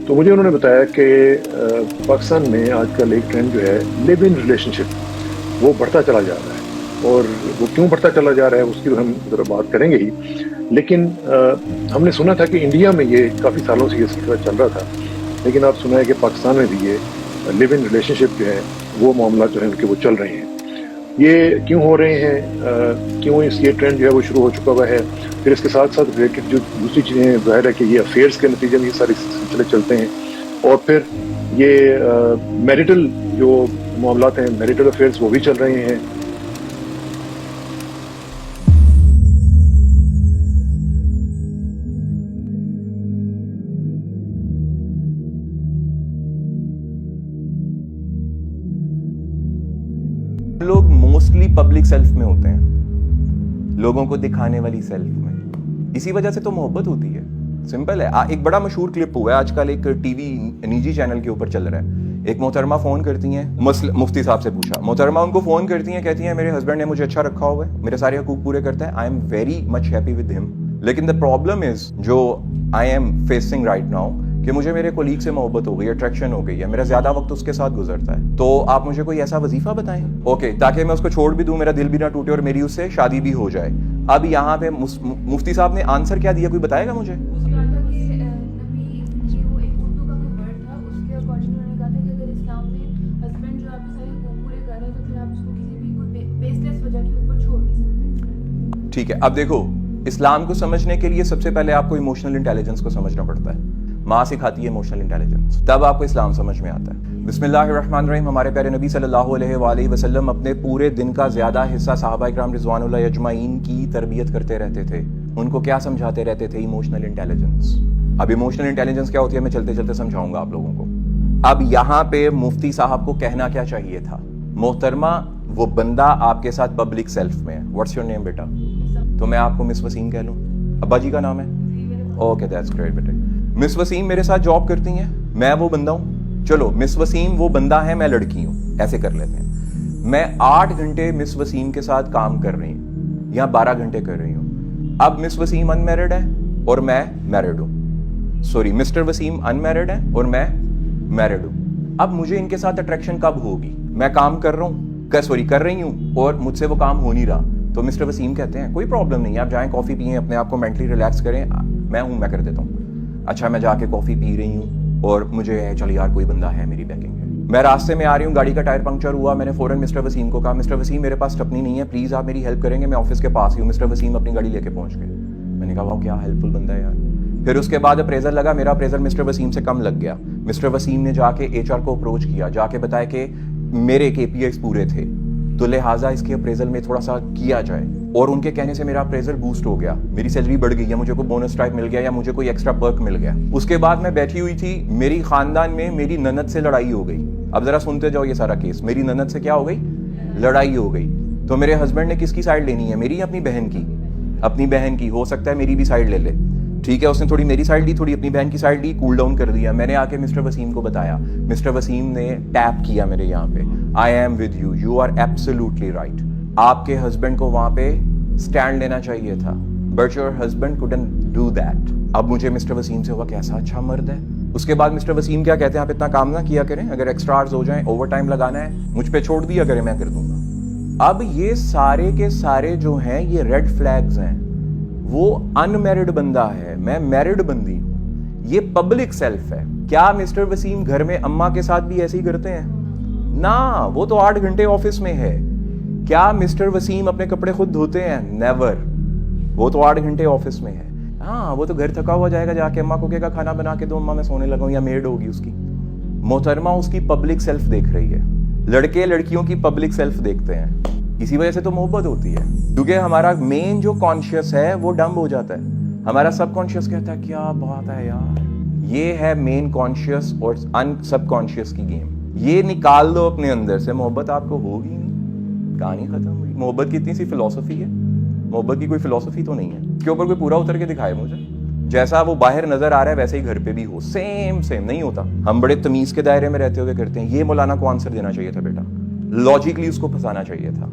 تو مجھے انہوں نے بتایا کہ پاکستان میں آج کل ایک ٹرینڈ جو ہے لیو ان ریلیشنشپ وہ بڑھتا چلا جا رہا ہے، اور وہ کیوں بڑھتا چلا جا رہا ہے اس کی تو ہم ذرا بات کریں گے ہی، لیکن ہم نے سنا تھا کہ انڈیا میں یہ کافی سالوں سے یہ سلسلہ چل رہا تھا، لیکن آپ سنا ہے کہ پاکستان میں بھی یہ لیو ان ریلیشنشپ جو ہے وہ معاملات جو ہیں ان کے وہ چل رہے ہیں. یہ کیوں ہو رہے ہیں، کیوں یہ ٹرینڈ جو ہے وہ شروع ہو چکا ہوا ہے، پھر اس کے ساتھ ساتھ ریلیٹڈ جو دوسری چیزیں ظاہر ہے کہ یہ افیئرس کے نتیجے میں یہ سارے سلسلے چلتے ہیں، اور پھر یہ میریٹل جو معاملات ہیں، میریٹل افیئرس وہ بھی چل رہے ہیں. لوگ موسٹلی پبلک سیلف میں ہوتے ہیں، لوگوں کو دکھانے والی سیلف میں. اسی وجہ سے تو محبت ہوتی ہے. سمپل ہے. ایک بڑا مشہور کلپ ہوا ہے آج کل، ایک ٹی وی نجی چینل کے اوپر چل رہا ہے. ایک محترمہ فون کرتی ہیں، مفتی صاحب سے پوچھا، محترمہ ان کو فون کرتی ہیں، کہتی ہیں میرے ہسبینڈ نے مجھے اچھا رکھا ہوا ہے، میرے سارے حقوق پورے کرتا ہے، I am very much happy with ہم، لیکن دا پرابلم از جو I am facing right now کہ مجھے میرے کولیگ سے محبت ہو گئی، اٹریکشن ہو گئی ہے، میرا زیادہ وقت اس کے ساتھ گزرتا ہے، تو آپ مجھے کوئی ایسا وظیفہ بتائیں اوکے تاکہ میں اس کو چھوڑ بھی دوں، میرا دل بھی نہ ٹوٹے اور میری اس سے شادی بھی ہو جائے. اب یہاں پہ مفتی صاحب نے آنسر کیا دیا، کوئی بتائے گا مجھے؟ ٹھیک ہے. اب دیکھو، اسلام کو سمجھنے کے لیے سب سے پہلے آپ کو ایموشنل انٹیلیجنس کو سمجھنا پڑتا ہے. ماں سکھاتی ہے ایموشنل انٹیلیجنس، تب آپ کو اسلام سمجھ میں آتا ہے. بسم اللہ الرحمن الرحیم. ہمارے پیارے نبی صلی اللہ علیہ وآلہ وسلم اپنے پورے دن کا زیادہ حصہ صحابہ اکرام رضوان اللہ اجمعین کی تربیت کرتے رہتے تھے. ان کو کیا سمجھاتے رہتے تھے؟ Emotional intelligence. اب ایموشنل انٹیلیجنس کیا ہوتی ہے میں چلتے چلتے سمجھاؤں گا آپ لوگوں کو. اب یہاں پہ مفتی صاحب کو کہنا کیا چاہیے تھا؟ محترمہ، وہ بندہ آپ کے ساتھ پبلک سیلف میں ہے. واٹس یور نیم بیٹا؟ تو میں آپ کو مس وسیم کہہ لوں؟ ابا جی کا نام ہے؟ اوکے دیٹس گریٹ بیٹے. مس وسیم میرے ساتھ جاب کرتی ہیں، میں وہ بندہ ہوں. چلو مس وسیم وہ بندہ ہے، میں لڑکی ہوں، ایسے کر لیتے ہیں. میں 8 گھنٹے مس وسیم کے ساتھ کام کر رہی ہوں یا 12 گھنٹے کر رہی ہوں. اب مس وسیم ان میرڈ ہے اور میں میرڈ ہوں. Sorry, mister Waseem unmarried ہے اور میں میرڈ ہوں. اب مجھے ان کے ساتھ اٹریکشن کب ہوگی؟ میں کام کر رہا ہوں، کر رہی ہوں اور مجھ سے وہ کام ہو نہیں رہا. تو مسٹر وسیم کہتے ہیں کوئی پرابلم نہیں، آپ جائیں کافی پئیں، اپنے آپ کو مینٹلی ریلیکس کریں، میں کر دیتا ہوں. اچھا، میں جا کے کافی پی رہی ہوں اور مجھے چل یار کوئی بندہ ہے میری بیکنگ ہے. میں راستے میں آ رہی ہوں، گاڑی کا ٹائر پنکچر ہوا، میں نے فوراً مسٹر وسیم کو کہا مسٹر وسیم میرے پاس اسٹپنی نہیں ہے، پلیز آپ میری ہیلپ کریں گے، میں آفس کے پاس ہی ہوں. مسٹر وسیم اپنی گاڑی لے کے پہنچ گئے. میں نے کہا واہ کیا ہیلپ فل بندہ ہے یار. پھر اس کے بعد اپریزر لگا، میرا اپریزر مسٹر وسیم سے کم لگ گیا. مسٹر وسیم نے جا کے HR کو اپروچ کیا، جا کے بتایا کہ میرے KPIs پورے تھے تو لہٰذا اس کے اپریزل میں تھوڑا سا کیا جائے، اور ان کے کہنے سے میرا اپریزل بوسٹ ہو گیا، میری سیلری بڑھ گئی، یا مجھے کوئی بونس ٹائپ مل گیا، یا مجھے کوئی ایکسٹرا پرک مل گیا. اس کے بعد میں بیٹھی ہوئی تھی، میری خاندان میں میری نند سے لڑائی ہو گئی. اب ذرا سنتے جاؤ یہ سارا کیس. میری نند سے کیا ہو گئی؟ لڑائی ہو گئی. تو میرے ہسبینڈ نے کس کی سائڈ لینی ہے؟ میری یا اپنی بہن کی؟ اپنی بہن کی. ہو سکتا ہے میری بھی سائڈ لے لے. ٹھیک ہے، اس نے تھوڑی میری سائڈ لی، تھوڑی اپنی بہن کی سائڈ لی، کول ڈاؤن کر دیا. میں نے آ کے مسٹر وسیم کو بتایا، مسٹر وسیم نے ٹیپ کیا میرے یہاں پہ، I am with you, you are absolutely right. آپ کے ہسبینڈ کو وہاں پہ اسٹینڈ لینا چاہیے تھا، but your husband couldn't do that. اب مجھے مسٹر وسیم سے ہوا کیسا اچھا مرد ہے. اس کے بعد مسٹر وسیم کیا کہتے ہیں، آپ اتنا کام نہ کیا کریں، اگر ایکسٹرا آورز ہو جائیں، اوور ٹائم لگانا ہے مجھ پہ چھوڑ دیا کریں، میں کر دوں گا. اب یہ سارے کے سارے جو ہیں یہ ریڈ فلیگز ہیں. وہ ان میرڈ بندہ ہے، میں میرڈ بندی ہوں، یہ پبلک سیلف ہے. کیا مسٹر وسیم گھر میں اماں کے ساتھ بھی ایسے ہی کرتے ہیں؟ نہ، وہ تو 8 گھنٹے آفس میں ہے. کیا مسٹر وسیم اپنے کپڑے خود دھوتے ہیں؟ نیور. وہ تو 8 گھنٹے آفس میں ہے. ہاں، وہ تو گھر تھکا ہوا جائے گا، جا کے اماں کو کہے گا کھانا بنا کے دو اماں میں سونے لگا ہوں، یا میڈ ہوگی اس کی. محترمہ اس کی پبلک سیلف دیکھ رہی ہے. لڑکے لڑکیوں کی پبلک سیلف دیکھتے ہیں. اسی وجہ سے تو محبت ہوتی ہے، کیونکہ ہمارا مین جو کانشیس ہے وہ ڈمب ہو جاتا ہے. ہمارا سب کانشیس کہتا ہے کیا بات ہے یار. یہ ہے مین کانشیس اور ان سب کانشیس کی گیم. یہ نکال دو اپنے اندر سے، محبت آپ کو ہوگی نہیں، کہانی ختم ہوئی. محبت کی اتنی سی فلسفی ہے، محبت کی کوئی فلسفی تو نہیں ہے. اس کے اوپر کوئی پورا اتر کے دکھائے مجھے، جیسا وہ باہر نظر آ رہا ہے ویسے ہی گھر پہ بھی ہو، سیم نہیں ہوتا. ہم بڑے تمیز کے دائرے میں رہتے ہوئے کرتے ہیں. یہ مولانا کو آنسر دینا چاہیے تھا بیٹا، لاجیکلی اس کو پھنسانا چاہیے تھا.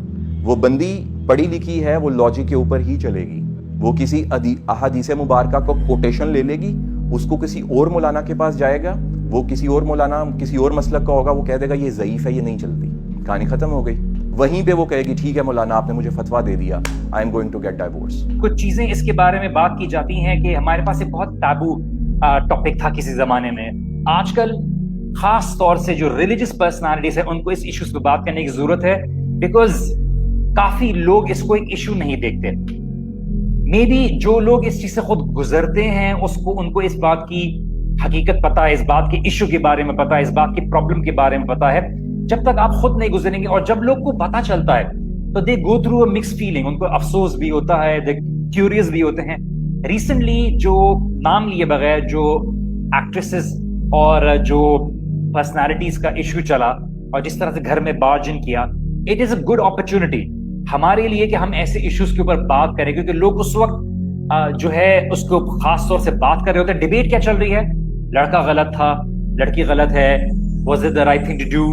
وہ بندی پڑھی لکھی ہے، وہ لاجک کے اوپر ہی چلے گی. وہ کسی احادیث مبارکہ کو کوٹیشن لے لے گی اس کو کسی اور مولانا کے پاس جائے گا, وہ کسی اور مولانا کسی اور مسلک کا ہوگا, وہ کہہ دے گا یہ ضعیف ہے, یہ نہیں چلتی, کہانی ختم ہو گئی. وہیں پہ وہ کہے گی ٹھیک ہے مولانا آپ نے مجھے فتویٰ دے دیا, I am going to get divorce. کچھ چیزیں اس کے بارے میں بات کی جاتی ہیں کہ ہمارے پاس ایک بہت ٹیبو ٹاپک تھا کسی زمانے میں. آج کل خاص طور سے جو ریلیجس پرسنالٹیز ہیں ان کو اس ایشوز پہ بات کرنے کی ضرورت ہے, بیکاز کافی لوگ اس کو ایک ایشو نہیں دیکھتے. مے بی جو لوگ اس چیز سے خود گزرتے ہیں ان کو اس بات کی حقیقت پتا ہے, اس بات کے ایشو کے بارے میں پتا ہے, اس بات کی پرابلم کے بارے میں پتا ہے. جب تک آپ خود نہیں گزریں گے, اور جب لوگ کو پتا چلتا ہے تو they go through a mix feeling, ان کو افسوس بھی ہوتا ہے, دے کیوریس بھی ہوتے ہیں. ریسنٹلی جو نام لیے بغیر جو ایکٹریسز اور جو پرسنالٹیز کا ایشو چلا اور جس طرح سے گھر میں بارجن کیا, it is a good opportunity ہمارے لیے کہ ہم ایسے ایشوز کے اوپر بات کریں, کیونکہ لوگ اس وقت جو ہے اس کو خاص طور سے بات کر رہے ہوتے ہیں. ڈیبیٹ کیا چل رہی ہے, لڑکا غلط تھا, لڑکی غلط ہے, was it the right thing to do.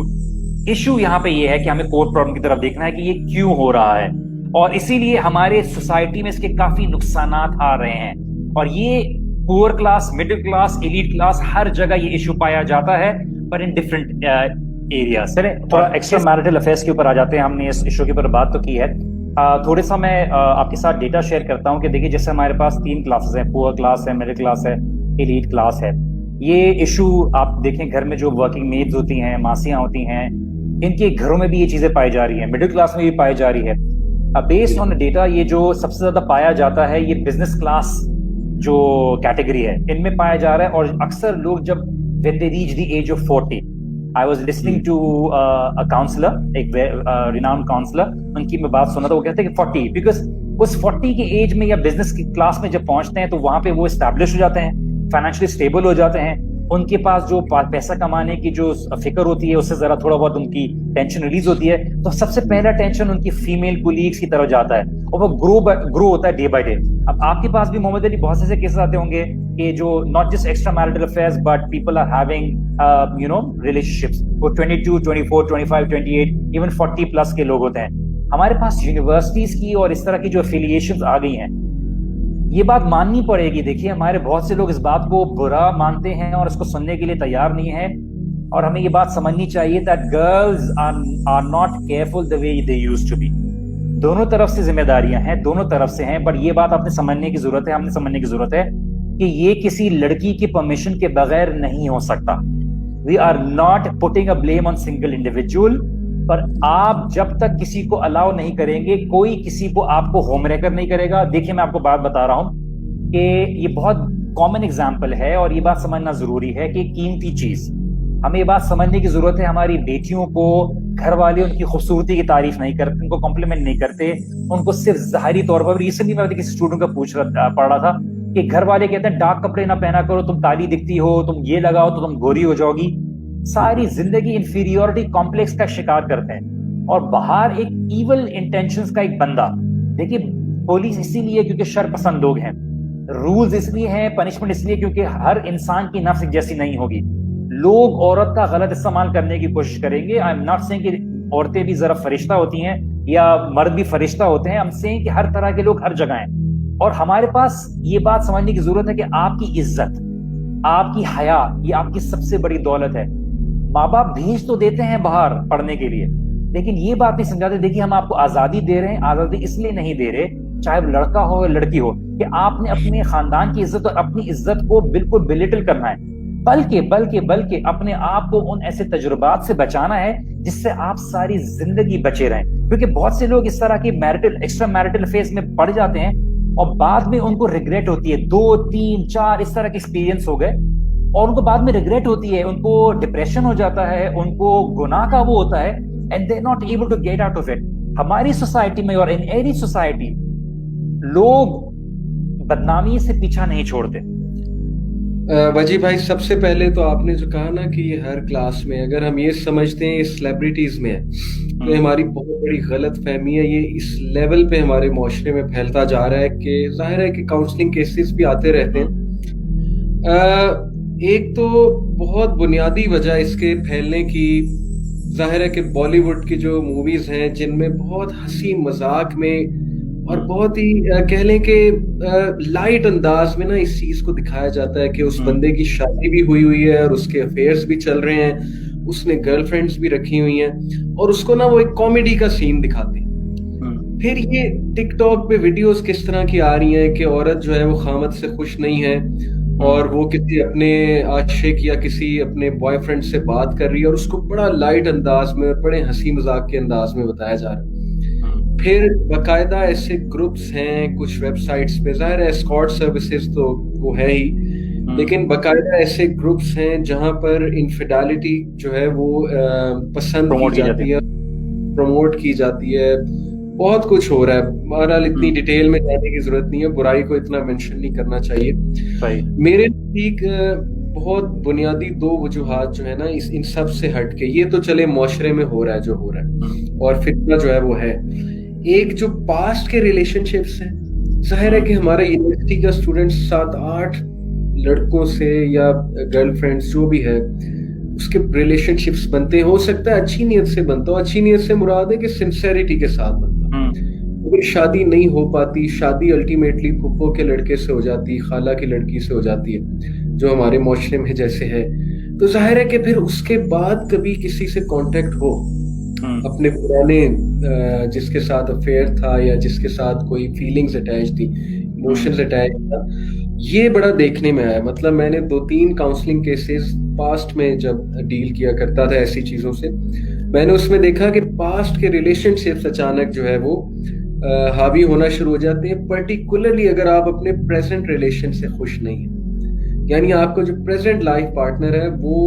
Issue یہاں پہ یہ ہے کہ ہمیں کور پرابلم کی طرف دیکھنا ہے کہ یہ کیوں ہو رہا ہے, اور اسی لیے ہمارے سوسائٹی میں اس کے کافی نقصانات آ رہے ہیں. اور یہ poor class, middle class, elite class, ہر جگہ یہ ایشو پایا جاتا ہے, پر ان ڈفرنٹ ایریاز. چلیں تھوڑا ایکسٹرا میرٹل افیئرس کے اوپر آ جاتے ہیں. ہم نے اس ایشو کے اوپر بات تو کی ہے, تھوڑے سا میں آپ کے ساتھ ڈیٹا شیئر کرتا ہوں کہ دیکھیے جیسے ہمارے پاس 3 کلاسز ہیں, پور کلاس ہے, مڈل کلاس ہے, ایلیٹ کلاس ہے. یہ ایشو آپ دیکھیں گھر میں جو ورکنگ میڈز ہوتی ہیں, ماسیاں ہوتی ہیں, ان کے گھروں میں بھی یہ چیزیں پائی جا رہی ہیں, مڈل کلاس میں بھی پائی جا رہی ہے. بیسڈ آن ڈیٹا یہ جو سب سے زیادہ پایا جاتا ہے یہ بزنس کلاس جو کیٹیگری ہے ان میں پایا جا رہا ہے. اور اکثر لوگ جب when they reach the age of 40, I was listening to a counselor, ایک renowned counselor, ان کی میں بات سنا تھا, وہ کہتے ہیں کہ 40, because اس 40 کے ایج میں یا بزنس کی کلاس میں جب پہنچتے ہیں تو وہاں پہ وہ اسٹیبلش ہو جاتے ہیں, فائنینشلی اسٹیبل ہو جاتے ہیں, ان کے پاس جو پیسہ کمانے کی جو فکر ہوتی ہے اس سے ذرا تھوڑا بہت ان کی ٹینشن ریلیز ہوتی ہے. تو سب سے پہلا ٹینشن ان کی فیمیل کولیگس کی طرف جاتا ہے, اور وہ گرو ہوتا ہے ڈے بائی ڈے. اب آپ کے پاس بھی محمد علی بہت سے کیسز آتے ہوں گے کہ جو not just extra marital affairs but people are having relationships, وہ 22, 24, 25, 28, ایون 40 پلس کے لوگ ہوتے ہیں. ہمارے پاس یونیورسٹیز کی اور اس طرح کی جو افیلیشنز آ گئی ہیں, یہ بات ماننی پڑے گی. دیکھیے ہمارے بہت سے لوگ اس بات کو برا مانتے ہیں اور اس کو سننے کے لیے تیار نہیں ہیں, اور ہمیں یہ بات سمجھنی چاہیے that girls are not careful the way they used to be. دونوں طرف سے ذمہ داریاں ہیں, دونوں طرف سے ہیں, پر یہ بات آپ نے سمجھنے کی ضرورت ہے, ہم نے سمجھنے کی ضرورت ہے کہ یہ کسی لڑکی کی پرمیشن کے بغیر نہیں ہو سکتا. We are not putting a blame on single individual, پر آپ جب تک کسی کو الاؤ نہیں کریں گے, کوئی کسی کو آپ کو ہوم ریکر نہیں کرے گا. دیکھیں میں آپ کو بات بتا رہا ہوں کہ یہ بہت کامن ایگزامپل ہے, اور یہ بات سمجھنا ضروری ہے کہ قیمتی چیز, ہمیں یہ بات سمجھنے کی ضرورت ہے. ہماری بیٹیوں کو گھر والے ان کی خوبصورتی کی تعریف نہیں کرتے, ان کو کمپلیمنٹ نہیں کرتے, ان کو صرف ظاہری طور پر. ریسنٹلی میں کسی اسٹوڈنٹ کا پڑھ رہا تھا کہ گھر والے کہتے ہیں ڈارک کپڑے نہ پہنا کرو, تم کالی دکھتی ہو, تم یہ لگاؤ تو تم گوری ہو جاؤ گی. ساری زندگی انفیریورٹی کمپلیکس کا شکار کرتے ہیں, اور باہر ایک ایول انٹینشنز کا ایک بندہ. دیکھیے پولیس اسی لیے کیونکہ شر پسند لوگ ہیں, رولز اس لیے ہیں, پنشمنٹ اس لیے کیونکہ ہر انسان کی نفس جیسی نہیں ہوگی. لوگ عورت کا غلط استعمال کرنے کی کوشش کریں گے. آئی ایم ناٹ سیئنگ کہ عورتیں بھی ذرا فرشتہ ہوتی ہیں یا مرد بھی فرشتہ ہوتے ہیں, ہم سیئنگ کہ ہر طرح کے لوگ ہر جگہ ہیں. اور ہمارے پاس یہ بات سمجھنے کی ضرورت ہے کہ آپ کی عزت, آپ کی حیا, یہ آپ کی سب سے بڑی دولت ہے. ماں باپ بھیج تو دیتے ہیں باہر پڑھنے کے لیے, لیکن یہ بات نہیں سمجھاتے دیکھیے ہم آپ کو آزادی دے رہے ہیں. آزادی اس لیے نہیں دے رہے, چاہے وہ لڑکا ہو یا لڑکی ہو, کہ آپ نے اپنے خاندان کی عزت اور اپنی عزت کو بالکل بلیٹل کرنا ہے, بلکہ اپنے آپ کو ان ایسے تجربات سے بچانا ہے جس سے آپ ساری زندگی بچے رہیں. کیونکہ بہت سے لوگ اس طرح کی ایکسٹرا میرٹل افیئرز میں پڑ جاتے ہیں اور بعد میں ان کو ریگریٹ ہوتی ہے. 2, 3, 4 اس طرح کے ایکسپیرینس ہو گئے اور ان کو بعد میں ریگریٹ ہوتی ہے, ان کو ڈپریشن ہو جاتا ہے, ان کو گناہ کا وہ ہوتا ہے, and they're not able to get out of it. ہماری سوسائٹی میں اور ان ایری سوسائٹی لوگ بدنامی سے پیچھا نہیں چھوڑتے. وجی بھائی, سب سے پہلے تو آپ نے جو کہا نا کہ یہ ہر کلاس میں, اگر ہم یہ سمجھتے ہیں سیلیبریٹیز میں تو ہماری بہت بڑی غلط فہمی ہے. یہ اس لیول پہ ہمارے معاشرے میں پھیلتا جا رہا ہے کہ ظاہر ہے کہ کاؤنسلنگ کیسز بھی آتے رہتے ہیں. ایک تو بہت بنیادی وجہ اس کے پھیلنے کی ظاہر ہے کہ بالی ووڈ کی جو موویز ہیں جن میں بہت ہنسی مذاق میں اور بہت ہی کہہ لیں کہ لائٹ انداز میں نا اس چیز کو دکھایا جاتا ہے کہ اس بندے کی شادی بھی ہوئی ہے اور اس کے افیئرس بھی چل رہے ہیں, اس نے گرل فرینڈس بھی رکھی ہوئی ہیں, اور اس کو نا وہ ایک کامیڈی کا سین دکھاتے ہیں. پھر یہ ٹک ٹاک پہ ویڈیوز کس طرح کی آ رہی ہیں کہ عورت جو ہے وہ خامد سے خوش نہیں ہے اور وہ کسی اپنے عاشق یا کسی اپنے بوائے فرینڈ سے بات کر رہی ہے, اور اس کو بڑا لائٹ انداز میں, بڑے ہنسی مذاق کے انداز میں بتایا جا رہا ہے. پھر باقاعدہ ایسے گروپس ہیں کچھ ویب سائٹس پہ, ظاہر ہے اسکارٹ سروسز تو وہ ہے ہی, لیکن باقاعدہ ایسے گروپس ہیں جہاں پر انفیڈیلٹی جو ہے وہ پسند کی جاتی ہے, پروموٹ کی جاتی ہے. بہت کچھ ہو رہا ہے. بہرحال اتنی ڈیٹیل میں جانے کی ضرورت نہیں ہے, برائی کو اتنا مینشن نہیں کرنا چاہیے. میرے نزدیک بہت بنیادی 2 وجوہات جو ہے نا ان سب سے ہٹ کے, یہ تو چلے معاشرے میں ہو رہا ہے جو ہو رہا ہے اور فتنہ جو ہے وہ ہے. ایک جو پاسٹ کے ریلیشن شپس ہیں, ظاہر ہے کہ ہمارا یونیورسٹی کا اسٹوڈنٹ 7-8 لڑکوں سے یا گرل فرینڈس جو بھی ہے اس کے ریلیشن شپس بنتے ہیں. ہو سکتا ہے اچھی نیت سے بنتا ہو, اچھی نیت سے مراد ہے کہ سنسیریٹی کے ساتھ بنتا. اگر شادی نہیں ہو پاتی, شادی الٹیمیٹلی پھپھو کے لڑکے سے ہو جاتی, خالہ کی لڑکی سے ہو جاتی ہے جو ہمارے معاشرے میں جیسے ہے, تو ظاہر ہے کہ پھر اس کے بعد کبھی کسی سے کانٹیکٹ ہو اپنے پرانے جس کے ساتھ افیئر تھا یا جس کے ساتھ کوئی فیلنگز اٹیچ تھی, ایموشنز اٹیچ تھا, یہ بڑا دیکھنے میں آیا. مطلب میں نے 2-3 کاؤنسلنگ کیسز پاسٹ میں جب ڈیل کیا کرتا تھا ایسی چیزوں سے, میں نے اس میں دیکھا کہ پاسٹ کے ریلیشن شپس اچانک جو ہے وہ حاوی ہونا شروع ہو جاتے ہیں, پرٹیکولرلی اگر آپ اپنے پریزنٹ ریلیشن سے خوش نہیں ہیں. یعنی آپ کا جو پریزنٹ لائف پارٹنر ہے وہ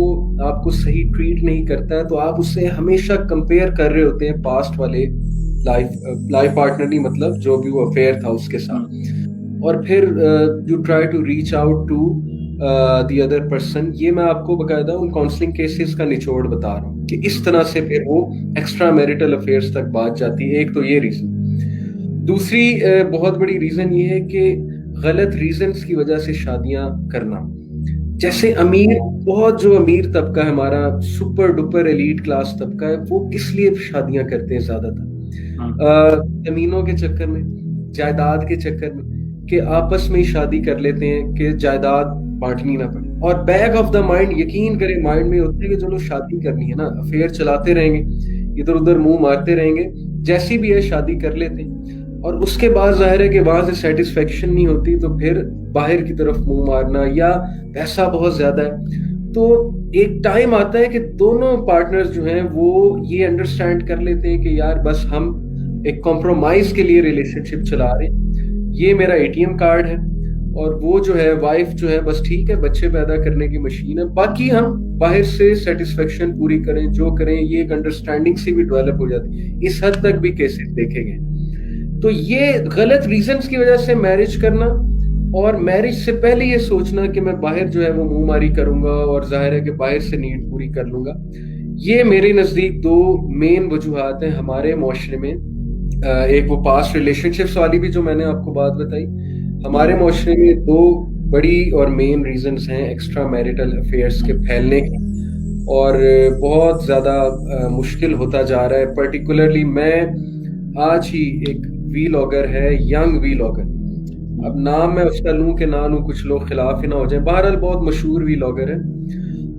آپ کو صحیح ٹریٹ نہیں کرتا ہے, تو آپ اس سے ہمیشہ کمپیئر کر رہے ہوتے ہیں پاسٹ والے لائف پارٹنر, نہیں مطلب جو بھی وہ افیئر تھا اس کے ساتھ. اور پھر you try to reach out to the other person. یہ میں آپ کو باقاعدہ ان کاؤنسلنگ کیسز کا نچوڑ بتا رہا ہوں کہ اس طرح سے پھر وہ ایکسٹرا میریٹل افیئرس تک بات جاتی ہے. ایک تو یہ ریزن. دوسری بہت بڑی ریزن یہ ہے کہ غلط ریزنز کی وجہ سے شادیاں کرنا. جیسے امیر, بہت جو امیر طبقہ ہے ہمارا, سپر ڈپر ایلیٹ کلاس طبقہ ہے, وہ کس لیے شادیاں کرتے ہیں زیادہ تر؟ زمینوں کے چکر میں, جائیداد کے چکر میں, کہ آپس میں ہی شادی کر لیتے ہیں کہ جائیداد بانٹنی نہ پڑے. اور بیک آف دا مائنڈ, یقین کریں مائنڈ میں ہوتا ہے کہ چلو شادی کرنی ہے نا, افیئر چلاتے رہیں گے, ادھر ادھر منہ مارتے رہیں گے, جیسی بھی ہے شادی کر لیتے ہیں. اور اس کے بعد ظاہر ہے کہ وہاں سے سیٹسفیکشن نہیں ہوتی تو پھر باہر کی طرف منہ مارنا, یا پیسہ بہت زیادہ ہے. تو ایک ٹائم آتا ہے کہ دونوں پارٹنرز جو ہیں وہ یہ انڈرسٹینڈ کر لیتے ہیں کہ یار بس ہم ایک کمپرومائز کے لیے ریلیشن شپ چلا رہے ہیں, یہ میرا ATM کارڈ ہے, اور وہ جو ہے وائف جو ہے بس ٹھیک ہے بچے پیدا کرنے کی مشین ہے, باقی ہم باہر سے سیٹسفیکشن پوری کریں جو کریں. یہ ایک انڈرسٹینڈنگ سے بھی ڈیولپ ہو جاتی ہے. اس حد تک بھی کیسز دیکھے گئے. تو یہ غلط ریزنز کی وجہ سے میرج کرنا, اور میرج سے پہلے یہ سوچنا کہ میں باہر جو ہے وہ منہ ماری کروں گا اور ظاہر ہے کہ باہر سے نیڈ پوری کر لوں گا, یہ میرے نزدیک 2 مین وجوہات ہیں ہمارے معاشرے میں. ایک وہ پاسٹ ریلیشن شپس والی بھی جو میں نے آپ کو بات بتائی, ہمارے معاشرے میں 2 بڑی اور مین ریزنز ہیں ایکسٹرا میریٹل افیئرس کے پھیلنے کی, اور بہت زیادہ مشکل ہوتا جا رہا ہے. پرٹیکولرلی میں آج ہی ایک ویلاگر ہے, ینگ ویلاگر, اب نام میں اس کا لوں کہ نہ لوں, کچھ لوگ خلاف ہی نہ ہو جائیں, بہرحال بہت مشہور ویلاگر ہے.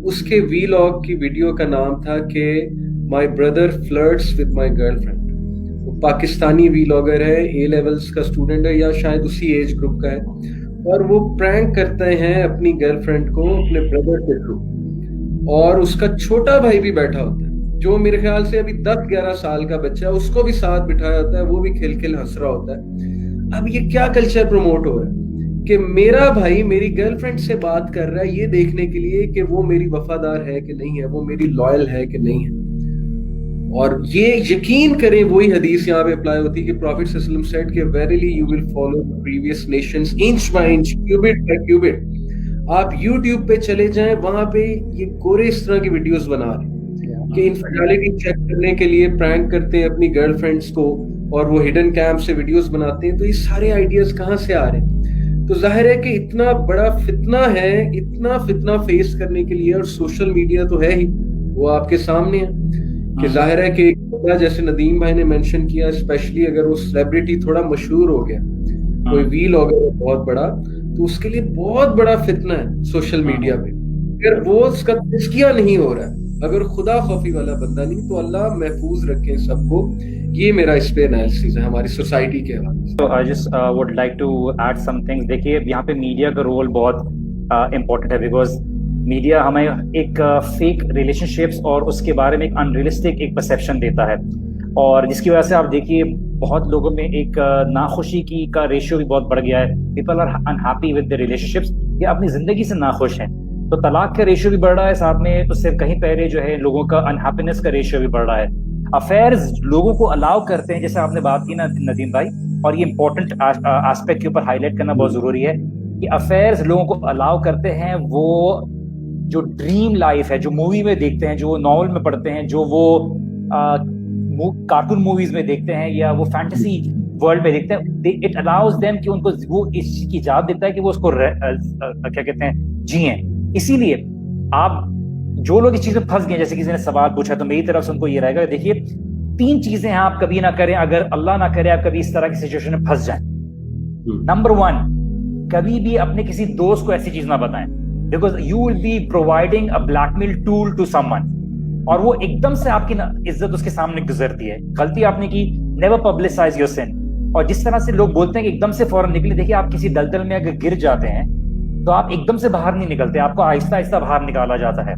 اس کے ویلاگ کی ویڈیو کا نام تھا کہ my brother flirts with my girl friend. وہ پاکستانی ویلاگر ہے, A لیولز کا اسٹوڈنٹ ہے یا شاید اسی ایج گروپ کا ہے, اور وہ پرینک کرتے ہیں اپنی گرل فرینڈ کو اپنے بردر کے تھرو, اور اس کا چھوٹا بھائی بھی بیٹھا ہوتا ہے جو میرے خیال سے ابھی 10-11 سال کا بچہ ہے, اس کو بھی ساتھ بٹھایا ہوتا ہے, وہ بھی کھل کھل ہنس رہا ہوتا ہے. اب یہ کیا کلچر پروموٹ ہو رہا ہے کہ میرا بھائی میری گرل فرینڈ سے بات کر رہا ہے یہ دیکھنے کے لیے کہ وہ میری وفادار ہے کہ نہیں ہے, وہ میری لائل ہے کہ نہیں ہے. اور یہ یقین کریں وہی حدیث یہاں پہ اپلائی ہوتی ہے کہ پروفٹ صلی اللہ علیہ وسلم سیڈ کہ verily you will follow the previous nations inch by inch, cubit by cubit. آپ YouTube پہ چلے جائیں, وہاں پہ یہ گورے اس طرح کی ویڈیوز بنا رہے ہیں کہ انفیڈیلٹی چیک کرنے کے لیے پرینک کرتے ہیں اپنی گرل فرینڈس کو, اور وہ ہڈن کیمپ سے ویڈیوز بناتے ہیں. تو یہ سارے آئیڈیاز کہاں سے آ رہے ہیں؟ تو ظاہر ہے کہ اتنا بڑا فتنہ ہے, اتنا فتنہ فیس کرنے کے لیے, اور سوشل میڈیا تو ہے ہی, وہ آپ کے سامنے ہے کہ ظاہر ہے کہ بندہ جیسے ندیم بھائی نے مینشن کیا اسپیشلی اگر وہ سیلیبریٹی تھوڑا مشہور ہو گیا, کوئی ویلاگر بہت بڑا, تو اس کے لیے بہت بڑا فتنہ ہے سوشل میڈیا پہ. اگر وہ اس کا تزکیہ نہیں ہو رہا ہے, اگر خدا خوفی والا بندہ نہیں, تو اللہ محفوظ رکھے سب کو. یہ میرا اس پہ انالیسس ہے ہماری سوسائٹی کے حوالے سے. I just would like to add some things. دیکھیے یہاں پہ میڈیا کا رول بہت امپورٹنٹ ہے, بیکاز میڈیا ہمیں ایک فیک ریلیشن شپس اور اس کے بارے میں ایک انریلسٹک ایک پرسیپشن دیتا ہے, اور جس کی وجہ سے آپ دیکھیے بہت لوگوں میں ایک ناخوشی کی کا ریشیو بھی بہت بڑھ گیا ہے. People are unhappy with their relationships, یا اپنی زندگی سے ناخوش ہیں, تو طلاق کا ریشیو بھی بڑھ رہا ہے. ساتھ میں اس سے کہیں پہلے جو ہے لوگوں کا انہیپینس کا ریشیو بھی بڑھ رہا ہے. افیئرز لوگوں کو الاؤ کرتے ہیں, جیسے آپ نے بات کی نا ندیم بھائی, اور یہ امپورٹنٹ آسپیکٹ کے اوپر ہائی لائٹ کرنا بہت ضروری ہے کہ افیئرز لوگوں کو الاؤ کرتے ہیں وہ جو ڈریم لائف ہے, جو مووی میں دیکھتے ہیں, جو ناول میں پڑھتے ہیں, جو وہ کارٹون موویز میں دیکھتے ہیں, یا وہ فینٹیسی ورلڈ میں دیکھتے ہیں. اٹ الاؤز دیم کہ ان کو وہ اس چیز کی اجازت دیتا ہے کہ وہ اس کو کیا کہتے ہیں جیئیں. اسی لیے آپ جو لوگ اس چیز میں پھنس گئے, جیسے کسی نے سوال پوچھا, تو میری طرف سے ان کو یہ رہے گا, دیکھیے 3 چیزیں آپ کبھی نہ کریں اگر اللہ نہ کرے آپ کبھی اس طرح کی سچویشن میں پھنس جائیں. نمبر 1, کبھی بھی اپنے کسی دوست کو ایسی چیز نہ بتائیں, because you will be providing a blackmail tool to someone, اور وہ ایک دم سے آپ کی عزت اس کے سامنے گزرتی ہے. غلطی آپ نے کی, نیور پبلسائز یور سن. اور جس طرح سے لوگ بولتے ہیں کہ ایک دم سے فوراً نکلے, دیکھیے آپ کسی دلدل میں اگر گر جاتے ہیں تو آپ ایک دم سے باہر نہیں نکلتے, آپ کو آہستہ آہستہ باہر نکالا جاتا ہے.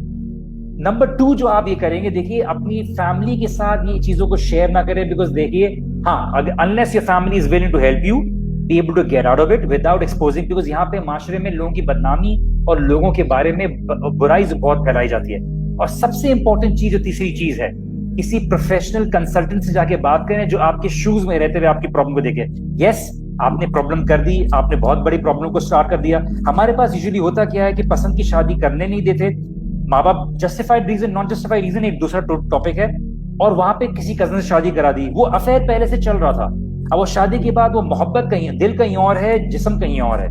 نمبر 2 جو آپ یہ کریں گے, دیکھیے اپنی فیملی کے ساتھ یہ چیزوں کو شیئر نہ کریں, بیکاز دیکھیے ہاں unless your family is willing to help you be able to get out of it without exposing, because یہاں پہ معاشرے میں لوگوں کی بدنامی اور لوگوں کے بارے میں برائی بہت پھیلائی جاتی ہے. اور سب سے امپورٹنٹ چیز جو تیسری چیز ہے, کسی پروفیشنل کنسلٹنٹ سے جا کے بات کریں جو آپ کے شوز میں رہتے ہوئے آپ کی پرابلم کو دیکھے. یس, آپ نے پرابلم کر دی, آپ نے بہت بڑی پرابلم کو سٹارٹ کر دیا. ہمارے پاس یوزلی ہوتا کیا ہے کہ پسند کی شادی کرنے نہیں دیتے ماں باپ, justified reason, not justified reason ایک دوسرا ٹاپک ہے, اور وہاں پہ کسی کزن سے شادی کرا دی. وہ افیئر پہلے سے چل رہا تھا, اب وہ شادی کے بعد وہ محبت کہیں, دل کہیں اور ہے, جسم کہیں اور ہے,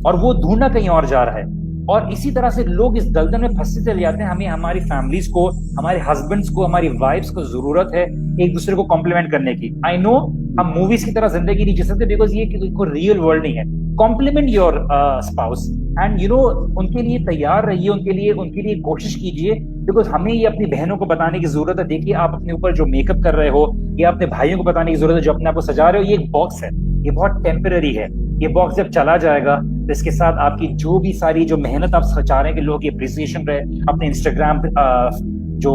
اور وہ ڈھونڈنا کہیں اور جا رہا ہے. اور اسی طرح سے لوگ اس دلدل میں پھنستے چلے جاتے ہیں. ہمیں ہماری فیملیز کو, ہمارے ہسبینڈس کو, ہماری وائفس کو ضرورت ہے ایک دوسرے کو کمپلیمنٹ کرنے کی. آئی نو ہم موویز کی طرح زندگی نہیں جی سکتے, بیکاز یہ کوئی ریئل ورلڈ نہیں ہے. Compliment your spouse, and you know ان کے لیے تیار رہیے, ان کے لیے کوشش کیجیے, بیکاز ہمیں یہ اپنی بہنوں کو بتانے کی ضرورت ہے. دیکھیے آپ اپنے اوپر جو میک اپ کر رہے ہو, یا اپنے بھائیوں کو بتانے کی ضرورت ہے جو اپنے آپ کو سجا رہے ہو, یہ ایک باکس ہے, یہ بہت ٹیمپرری ہے. یہ باکس جب چلا جائے گا تو اس کے ساتھ آپ کی جو بھی ساری جو محنت آپ چاہ رہے ہیں کہ لوگوں کی اپریسیشن رہے, اپنے انسٹاگرام جو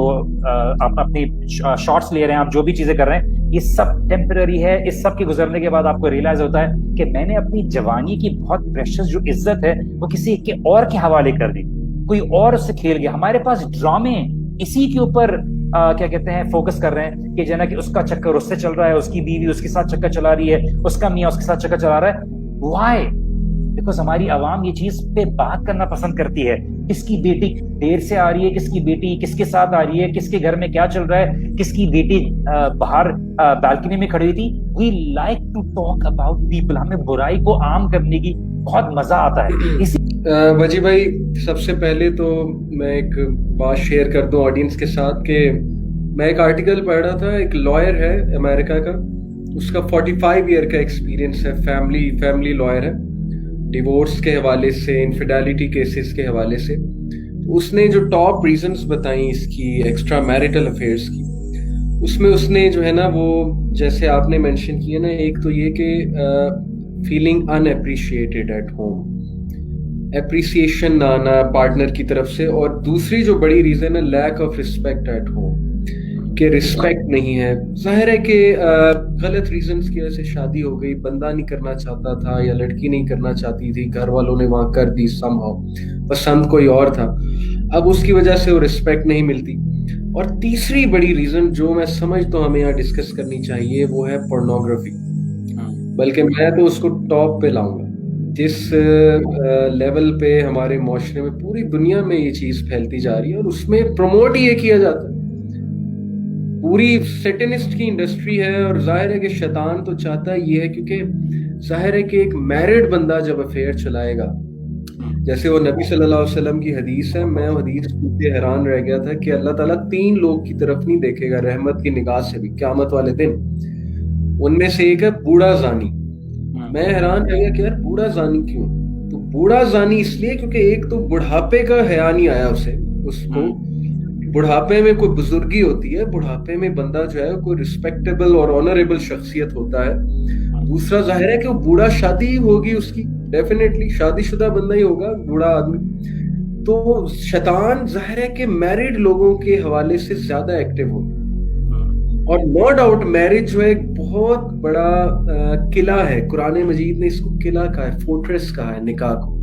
آپ اپنی شارٹس لے رہے ہیں, آپ جو بھی چیزیں کر رہے ہیں, یہ سب ٹیمپرری ہے. اس سب کے گزرنے کے بعد آپ کو ریئلائز ہوتا ہے کہ میں نے اپنی جوانی کی بہت پریشس جو عزت ہے وہ کسی کے اور کے حوالے کر دی, کوئی اور اس سے کھیل گیا. ہمارے پاس ڈرامے اسی کے اوپر کیا کہتے ہیں فوکس کر رہے ہیں کہ جنا کہ اس کا چکر اس سے چل رہا ہے, اس کی بیوی اس کے ساتھ چکر چلا رہی ہے, اس کا میاں اس کے ساتھ چکر چلا رہا ہے. وائی؟ بیکاز ہماری عوام یہ چیز پہ بات کرنا پسند کرتی ہے. کس کی بیٹی دیر سے آ رہی ہے, کس کی بیٹی کس کے ساتھ آ رہی ہے, کس کے گھر میں کیا چل رہا ہے, کس کی بیٹی باہر بالکنی میں کھڑی تھی. We like to talk about people, ہمیں برائی کو عام کرنے کی بہت مزہ آتا ہے. وجی بھائی, سب سے پہلے تو میں ایک بات شیئر کر دوں آڈینس کے ساتھ کہ میں ایک آرٹیکل پڑھ رہا تھا, ایک لائر ہے امریکہ کا, اس کا 45 ایئر کا ایکسپیرینس ہے, فیملی لائر ہے, ڈیورس کے حوالے سے, انفیڈیلٹی کیسز کے حوالے سے. اس نے جو ٹاپ ریزنز بتائیں اس کی ایکسٹرا میریٹل افیئرس کی, اس میں اس نے جو ہے نا وہ جیسے آپ نے مینشن کیا نا, ایک تو یہ کہ feeling unappreciated at home, appreciation نہ آنا پارٹنر کی طرف سے, اور دوسری جو بڑی ریزن ہے lack of respect at home, کہ رسپیکٹ نہیں ہے. ظاہر ہے کہ غلط ریزنز کی وجہ سے شادی ہو گئی, بندہ نہیں کرنا چاہتا تھا یا لڑکی نہیں کرنا چاہتی تھی, گھر والوں نے وہاں کر دی, سم ہاؤ پسند کوئی اور تھا, اب اس کی وجہ سے وہ رسپیکٹ نہیں ملتی. اور تیسری بڑی ریزن جو میں سمجھتا ہوں ہمیں یہاں ڈسکس کرنی چاہیے وہ ہے پورنوگرافی, بلکہ میں تو اس کو ٹاپ پہ لاؤں گا. جس لیول پہ ہمارے معاشرے میں پوری دنیا میں یہ چیز پھیلتی جا رہی ہے, اور اس میں پروموٹ یہ کیا جاتا ہے, پوری سیٹنسٹ کی انڈسٹری ہے. اور ظاہر ہے کہ شیطان تو چاہتا یہ ہے, کیونکہ ظاہر ہے کہ ایک میرڈ بندہ جب افیئر چلائے گا جیسے وہ نبی صلی اللہ علیہ وسلم کی حدیث ہے, میں حدیث پوچھتے حیران رہ گیا تھا کہ اللہ تعالیٰ 3 لوگ کی طرف نہیں دیکھے گا رحمت کی نگاہ سے بھی قیامت والے دن. ان میں سے ایک ہے بوڑھا زانی. میں حیران رہ گیا کہ یار بوڑھا زانی کیوں؟ تو بوڑھا زانی اس لیے کیونکہ ایک تو بڑھاپے کا حیا نہیں آیا اس کو. بڑھاپے میں کوئی بزرگی ہوتی ہے, بڑھاپے میں بندہ جو ہے کوئی رسپیکٹیبل اور آنریبل شخصیت ہوتا ہے. دوسرا ظاہر ہے کہ وہ بوڑھا شادی ہوگی اس کی, ڈیفینیٹلی شادی شدہ بندہ ہی ہوگا بوڑھا آدمی. تو شیطان ظاہر ہے کہ میرڈ لوگوں کے حوالے سے زیادہ ایکٹیو ہوتا ہے. اور نو ڈاؤٹ میرج جو ہے ایک بہت بڑا قلعہ ہے, قرآن مجید نے اس کو قلعہ کہا ہے, فورٹریس کہا ہے نکاح کو.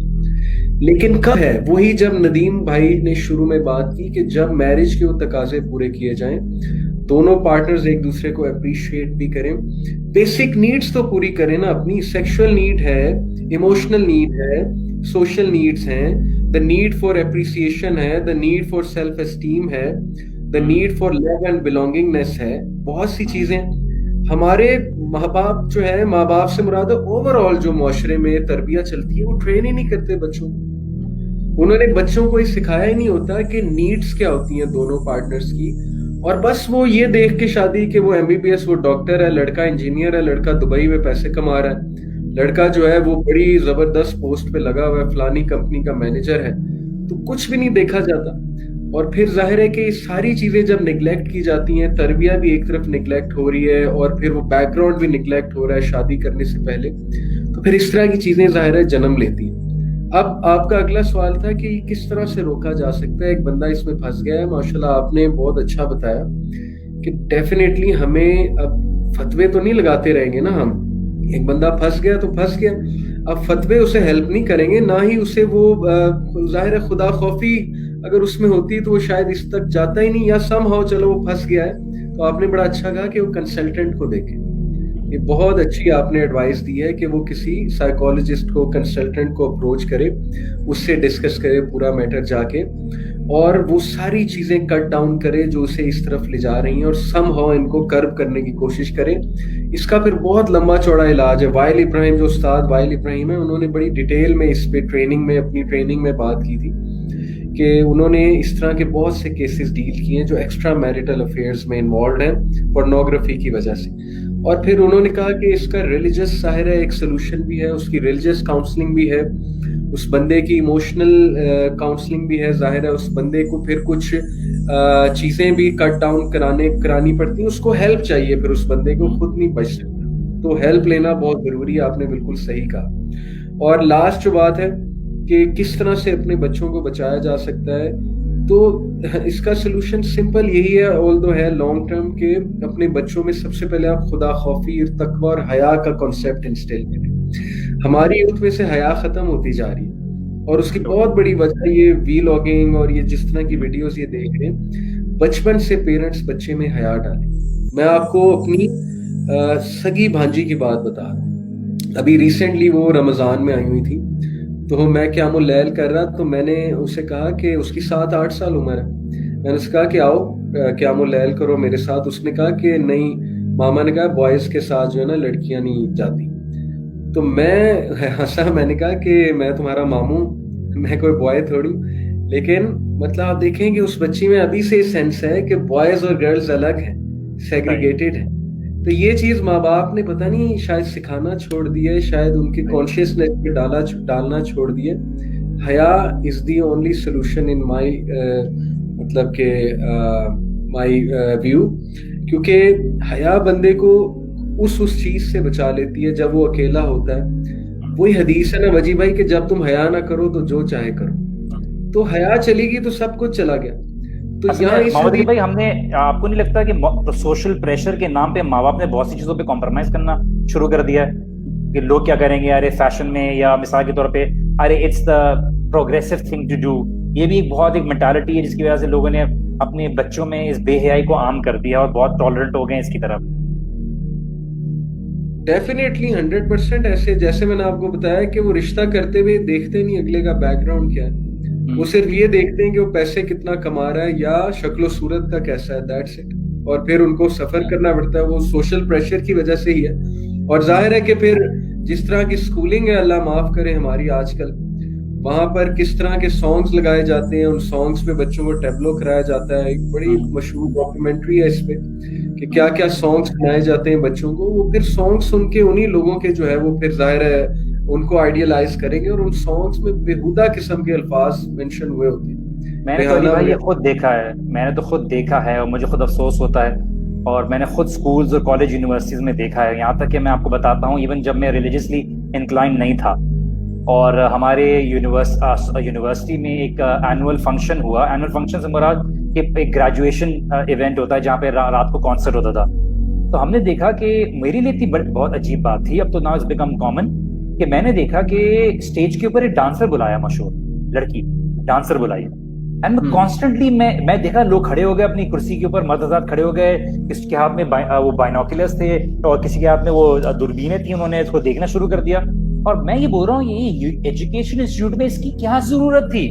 لیکن کب ہے؟ وہی جب ندیم بھائی نے شروع میں بات کی کہ جب میرج کے وہ تقاضے پورے کیے جائیں, دونوں پارٹنرز ایک دوسرے کو اپریشیٹ بھی کریں, بیسک نیڈز تو پوری کریں نا اپنی. سیکشل نیڈ ہے, ایموشنل نیڈ ہے, سوشل نیڈز ہیں, دا نیڈ فار اپریسیشن ہے, the need for self esteem ہے, the need for love and belongingness ہے. بہت سی چیزیں ہمارے ماں باپ جو ہے, ماں باپ سے مراد اوور آل جو معاشرے میں تربیت چلتی ہے وہ ٹرین ہی نہیں کرتے بچوں کو. انہوں نے بچوں کو یہ سکھایا ہی نہیں ہوتا کہ نیڈز کیا ہوتی ہیں دونوں پارٹنرز کی, اور بس وہ یہ دیکھ کے شادی کہ وہ MBBS وہ ڈاکٹر ہے, لڑکا انجینئر ہے, لڑکا دبئی میں پیسے کما رہا ہے, لڑکا جو ہے وہ بڑی زبردست پوسٹ پہ لگا ہوا ہے, فلانی کمپنی کا مینیجر ہے, تو کچھ بھی نہیں دیکھا جاتا. اور پھر ظاہر ہے کہ یہ ساری چیزیں جب نگلیکٹ کی جاتی ہیں, تربیت بھی ایک طرف نگلیکٹ ہو رہی ہے اور پھر وہ بیک گراؤنڈ بھی نگلیکٹ ہو رہا ہے شادی کرنے سے پہلے, تو پھر اس طرح کی چیزیں ظاہر ہے جنم لیتی ہیں. اب آپ کا اگلا سوال تھا کہ کس طرح سے روکا جا سکتا ہے, ایک بندہ اس میں پھنس گیا ہے. ماشاءاللہ آپ نے بہت اچھا بتایا کہ ڈیفینیٹلی ہمیں اب فتوے تو نہیں لگاتے رہیں گے نا ہم. ایک بندہ پھنس گیا تو پھنس گیا, اب فتوے اسے ہیلپ نہیں کریں گے, نہ ہی اسے وہ ظاہر ہے خدا خوفی اگر اس میں ہوتی تو وہ شاید اس تک جاتا ہی نہیں, یا سم ہاؤ چلو وہ پھنس گیا ہے. تو آپ نے بڑا اچھا کہا کہ وہ کنسلٹنٹ کو دیکھے. یہ بہت اچھی آپ نے ایڈوائس دی ہے کہ وہ کسی سائیکالوجسٹ کو, کنسلٹنٹ کو اپروچ کرے, اس سے ڈسکس کرے پورا میٹر جا کے, اور وہ ساری چیزیں کٹ ڈاؤن کرے جو اسے اس طرف لے جا رہی ہیں, اور سم ہاؤ ان کو کرب کرنے کی کوشش کرے. اس کا پھر بہت لمبا چوڑا علاج ہے. وائل ابراہیم, جو استاد وائل ابراہیم ہیں, انہوں نے بڑی ڈیٹیل میں اس پہ اپنی ٹریننگ میں بات کی تھی کہ انہوں نے اس طرح کے بہت سے کیسز ڈیل کیے ہیں جو ایکسٹرا میریٹل افیئرز میں انوالوڈ ہیں پورنوگرافی کی وجہ سے. اور پھر انہوں نے کہا کہ اس کا ریلیجس ظاہر ہے ایک سلوشن بھی ہے, اس کی ریلیجس کاؤنسلنگ بھی ہے, اس بندے کی ایموشنل کاؤنسلنگ بھی ہے. ظاہر ہے اس بندے کو پھر کچھ چیزیں بھی کٹ ڈاؤن کرانی پڑتی ہیں, اس کو ہیلپ چاہیے, پھر اس بندے کو خود نہیں بچ سکتا, تو ہیلپ لینا بہت ضروری ہے. آپ نے بالکل صحیح کہا. اور لاسٹ جو بات ہے کہ کس طرح سے اپنے بچوں کو بچایا جا سکتا ہے, تو اس کا سلوشن سمپل یہی ہے, آلدو ہے لانگ ٹرم, کے اپنے بچوں میں سب سے پہلے آپ خدا خوفی, تقوی اور حیا کا کنسیپٹ انسٹل کریں. ہماری یوتھ میں سے حیا ختم ہوتی جا رہی ہے, اور اس کی بہت بڑی وجہ یہ ویلاگنگ اور یہ جس طرح کی ویڈیوز یہ دیکھ رہے ہیں. بچپن سے پیرنٹس بچے میں حیا ڈالیں. میں آپ کو اپنی سگی بھانجی کی بات بتا رہا ہوں. ابھی ریسنٹلی وہ رمضان میں آئی ہوئی تھی, تو میں قیام اللیل کر رہا, تو میں نے اسے کہا کہ اس کی 7-8 سال عمر ہے, میں نے اسے کہا کہ آؤ قیام اللیل کرو میرے ساتھ. اس نے کہا کہ نہیں, ماما نے کہا بوائز کے ساتھ جو ہے نا لڑکیاں نہیں جاتی. تو میں ہنسا, میں نے کہا کہ میں تمہارا ماموں, میں کوئی بوائے تھوڑی. لیکن مطلب آپ دیکھیں کہ اس بچی میں ابھی سے سینس ہے کہ بوائز اور گرلز الگ ہیں, سیگریگیٹڈ ہیں. تو یہ چیز ماں باپ نے پتہ نہیں شاید سکھانا چھوڑ دی ہے, شاید ان کی کانشیسنیس میں ڈالنا چھوڑ دی ہے. حیا از دی اونلی سولوشن ان مائی مطلب کہ مائی ویو, کیونکہ حیا بندے کو اس چیز سے بچا لیتی ہے جب وہ اکیلا ہوتا ہے. وہی حدیث ہے نا وجی بھائی کہ جب تم حیا نہ کرو تو جو چاہے کرو, تو حیا چلی گئی تو سب کچھ چلا گیا. تو محمد علی بھائی, ہم نے, آپ کو نہیں لگتا کہ سوشل پریشر کے نام پہ ماں باپ نے بہت سی چیزوں پہ کمپرومائز کرنا شروع کر دیا ہے کہ لوگ کیا کریں گے, ارے فیشن میں, یا مثال کے طور پہ ارے it's the progressive thing to do. یہ بھی ایک میٹالٹی ہے جس کی وجہ سے لوگوں نے اپنے بچوں میں اس بے حیائی کو عام کر دیا اور بہت ٹالرنٹ ہو گئے اس کی طرف. ڈیفینیٹلی 100% ایسے, جیسے میں نے آپ کو بتایا کہ وہ رشتہ کرتے ہوئے دیکھتے نہیں اگلے کا بیک گراؤنڈ کیا ہے, وہ صرف یہ دیکھتے ہیں کہ وہ پیسے کتنا کما رہا ہے یا شکل و صورت کا کیسا ہے, دیٹس اٹ. اور پھر ان کو سفر کرنا پڑتا ہے, وہ سوشل پریشر کی وجہ سے ہی ہے. اور ظاہر ہے کہ پھر جس طرح کی سکولنگ ہے, اللہ معاف کرے ہماری آج کل, وہاں پر کس طرح کے سانگز لگائے جاتے ہیں, ان سانگز پہ بچوں کو ٹیبلو کرایا جاتا ہے. ایک بڑی مشہور ڈاکیومنٹری ہے اس پہ کہ کیا کیا سانگز سنائے جاتے ہیں بچوں کو. وہ پھر سانگ سن کے انہی لوگوں کے جو ہے وہ پھر ظاہر ہے ان کو آئیڈیلائز کریں گے, اور ان سانگز میں بےہودہ قسم کے الفاظ مینشن ہوئے ہوتے ہیں. میں نے تو علی بھائی یہ خود دیکھا ہے, میں نے تو خود دیکھا ہے, اور مجھے خود افسوس ہوتا ہے, اور میں نے خود سکولز اور کالج یونیورسٹیز میں دیکھا ہے. یہاں تک کہ میں آپ کو بتاتا ہوں, ایون جب میں ریلیجیسلی انکلائن نہیں تھا, اور ہمارے یونیورسٹی میں ایک اینول فنکشن ہوا. اینول فنکشن سے مراد کہ ایک گریجویشن ایونٹ ہوتا ہے جہاں پہ رات کو کانسرٹ ہوتا تھا. تو ہم نے دیکھا کہ میرے لیے تھی بہت عجیب بات تھی, اب تو ناؤ اٹس بیکم کامن, کہ میں نے دیکھا کہ اسٹیج کے اوپر ایک ڈانسر بلایا, مشہور لڑکی ڈانسر بلائی, اینڈ کانسٹنٹلی میں دیکھا لوگ کھڑے ہو گئے اپنی کرسی کے اوپر, مرد حضرات کھڑے ہو گئے, کسی کے ہاتھ میں وہ بائنوکولرز تھے اور کسی کے ہاتھ میں وہ دوربینیں تھیں, انہوں نے اس کو دیکھنا شروع کر دیا. اور میں یہ بول رہا ہوں یہ ایجوکیشن انسٹیٹیوٹ میں اس کی کیا ضرورت تھی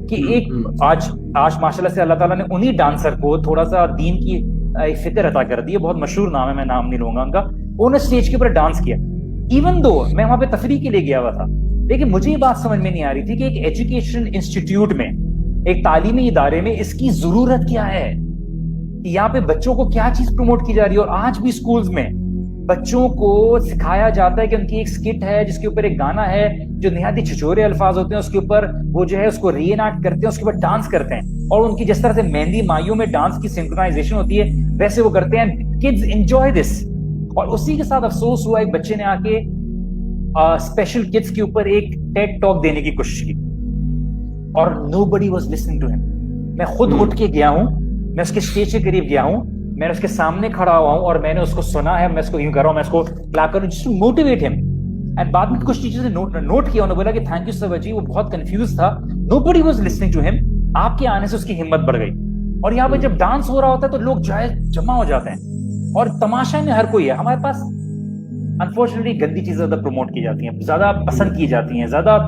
کہ ایک آج ماشاء اللہ سے اللہ تعالیٰ نے انہی ڈانسر کو تھوڑا سا دین کی ایک فکر عطا کر دی ہے, بہت مشہور نام ہے, میں نام نہیں لوں گا ان کا, انہوں نے اسٹیج کے اوپر ڈانس کیا. ایون دو میں وہاں پہ تفریح کے لیے گیا ہوا تھا, لیکن مجھے یہ بات سمجھ میں نہیں آ رہی تھی کہ ایک ایجوکیشن انسٹیٹیوٹ میں, ایک تعلیمی ادارے میں اس کی ضرورت کیا ہے, کہ یہاں پہ بچوں کو کیا چیز پروموٹ کی جا رہی ہے. اور آج بھی اسکولز میں بچوں کو سکھایا جاتا ہے کہ ان کی ایک اسکٹ ہے جس کے اوپر ایک گانا ہے جو نہایت چھچورے الفاظ ہوتے ہیں, اس کے اوپر وہ جو ہے اس کو ری انیکٹ کرتے ہیں, اس کے اوپر ڈانس کرتے ہیں, اور ان کی جس طرح سے مہندی مائیوں میں ڈانس کی سنکرونائزیشن ہوتی ہے ویسے وہ کرتے ہیں. Kids enjoy this. اور اسی کے ساتھ افسوس ہوا, ایک بچے نے آ کے اسپیشل کڈز کے اوپر ایک ٹیڈ ٹاک دینے کی کوشش کی, اور nobody was listening to him. میں خود اٹھ کے گیا ہوں, میں اس کے اسٹیج کے قریب گیا ہوں, میں نے اس کے سامنے کھڑا ہوا ہوں, اور میں نے اس کو سنا ہے, میں اس کو یوں کر رہا ہوں, میں اس کو کلاپ کروں جس ٹو موٹیویٹ ہم. اینڈ بعد میں کچھ ٹیچرز نے نوٹ کیا, انہوں نے بولا کہ تھینک یو سر جی, وہ بہت کنفیوز تھا, nobody was listening to him. آپ کے آنے سے اس کی ہمت بڑھ گئی. اور یہاں پہ جب ڈانس ہو رہا ہوتا ہے تو لوگ جمع ہو جاتے ہیں, اور تماشا میں ہر کوئی ہے. ہمارے پاس انفارچونیٹلی گندی چیزیں زیادہ پروموٹ کی جاتی ہیں, زیادہ پسند کی جاتی ہیں, زیادہ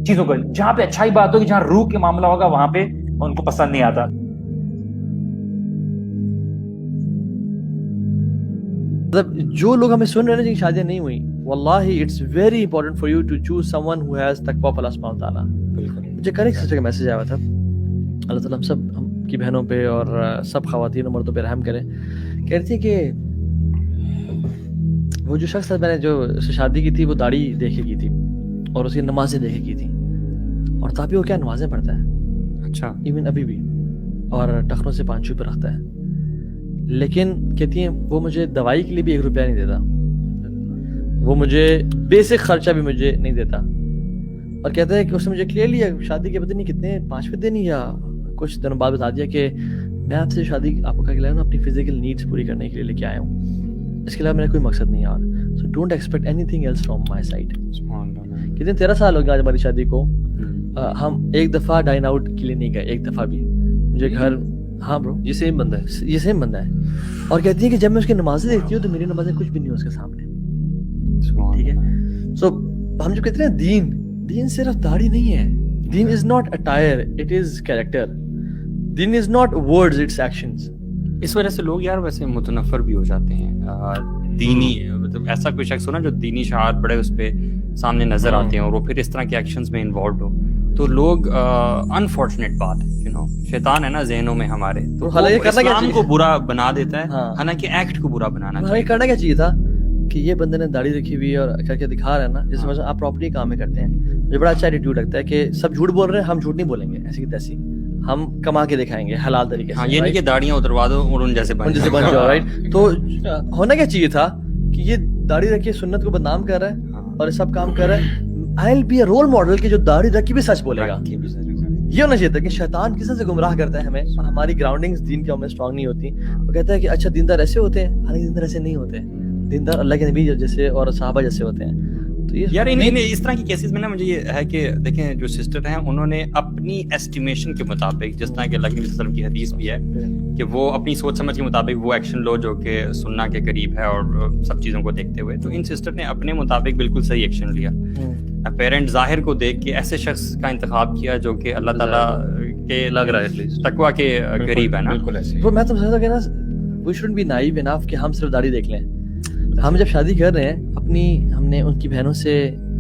چیزوں کو, جہاں پہ اچھائی بات ہوگی, جہاں روح کے معاملہ ہوگا, وہاں پہ ان کو پسند نہیں آتا. مطلب جو لوگ ہمیں سن رہے ہیں جن کی شادیاں نہیں ہوئی, واللہ it's very important for you to choose someone who has تقویٰ آف اللہ سبحانہ وتعالیٰ. مجھے کل ایک سسٹر کا میسج آیا ہوا تھا, اللہ تعالیٰ ہم سب کی بہنوں پہ اور سب خواتین و مردوں پہ رحم کرے. کہہ رہی تھی کہ وہ جو شخص تھا میں نے جو شادی کی تھی وہ داڑھی دیکھے کی تھی اور اس کی نمازیں دیکھے کی تھی, اور تاپی وہ کیا نمازیں پڑھتا ہے, اچھا ایون ابھی بھی, اور ٹخنوں سے پانچوں پہ رکھتا ہے, لیکن کہتی ہیں وہ مجھے دوائی کے لیے بھی 1 روپیہ نہیں دیتا, وہ مجھے بیسک خرچہ بھی مجھے نہیں دیتا, اور کہتا ہے کہ اس نے مجھے کلیئرلی شادی کے پتہ نہیں کتنے 5 دن یا کچھ دنوں بعد بتا دیا کہ میں آپ سے شادی آپ کو کہا کہ اپنی فزیکل نیڈس پوری کرنے کے لیے لے کے آیا ہوں, اس کے علاوہ میرا کوئی مقصد نہیں. اور so don't expect anything else from my side. کتنے 13 سال ہو گئے آج ہماری شادی کو, ہم ایک دفعہ ڈائن آؤٹ کے لیے نہیں گئے, ایک دفعہ بھی. مجھے گھر, ہاں برو یہ سیم بندہ ہے, اور کہتی ہے کہ جب میں اس کی نمازیں دیکھتی ہوں تو میری نمازیں کچھ بھی نہیں ہو اس کے سامنے. ٹھیک ہے, سو ہم جو کہتے ہیں دین صرف داڑھی نہیں ہے, دین is not attire, it is character. دین is not words, it's actions. اس وجہ سے لوگ یار ویسے متنفر بھی ہو جاتے ہیں. دینی مطلب ایسا کوئی شخص ہو نا جو دینی شعار بڑے اس پہ سامنے نظر آتے ہیں اور وہ پھر اس طرح کے ایکشنز میں انوالوڈ ہو, تو لوگ انفارچونیٹ بات ہے, شیطان ہے نا ذہنوں میں ہمارے, تو اسلام کو برا بنا دیتا ہے, حالانکہ ایکٹ کو برا بنانا چاہیے. کرنا کیا چاہیے تھا کہ یہ بندے نے داڑھی رکھی ہوئی ہے اور کر کے دکھا رہا ہے نا, جس وجہ آپ پراپرلی کام میں کرتے ہیں. مجھے بڑا اچھا ایٹیٹیوڈ لگتا ہے کہ سب جھوٹ بول رہے ہیں, ہم جھوٹ نہیں بولیں گے, ایسی کی تیسی ہم کما کے دکھائیں گے حلال طریقے سے. ہاں, یہ نہیں کہ داڑیاں اتروا دو اور ان جیسے بن جاؤ, رائٹ. تو ہونا کیا چاہیے تھا کہ یہ داڑھی رکھے سنت کو بدنام کر رہا ہے اور یہ سب کام کر رہا ہے, I will be a role model کہ جو داڑھی رکھی بھی سچ بولے گا. یہ ہونا چاہیے تھا کہ شیطان کس طرح سے گمراہ کرتا ہے ہمیں, ہماری گراؤنڈنگز دین کے ہمیں اسٹرانگ نہیں ہوتی. وہ کہتا ہے کہ اچھا دیندار ایسے ہوتے ہیں, حالانکہ دیندار ایسے نہیں ہوتے, دیندار اللہ کے نبی جیسے اور صحابہ جیسے ہوتے ہیں. تو یار اس طرح کی کیسز میں نا مجھے یہ ہے کہ دیکھیں جو سسٹر ہیں انہوں نے اپنی ایسٹیمیشن کے مطابق, جس طرح کہ اللہ کے نبی صلی اللہ علیہ وسلم کی حدیث بھی ہے کہ وہ اپنی سوچ سمجھ کے مطابق وہ ایکشن لو جو کہ سننا کے قریب ہے اور سب چیزوں کو دیکھتے ہوئے, تو ان سسٹر نے اپنے مطابق بالکل صحیح ایکشن لیا. پیرنٹ ظاہر کو دیکھ کے ایسے شخص کا انتخاب کیا جو کہ اللہ تعالیٰ کے لگ رہا ہے تقویٰ کے قریب ہے نا. بالکل ایسے. وہ میں تو سمجھتا کہ نا وی شوڈنٹ بی نائیو انف کہ ہم صرف داڑھی دیکھ لیں. ہم جب شادی کر رہے ہیں اپنی, ہم نے ان کی بہنوں سے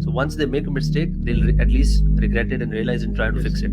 So once they make a mistake, they'll at least regret it and realize and try to fix it.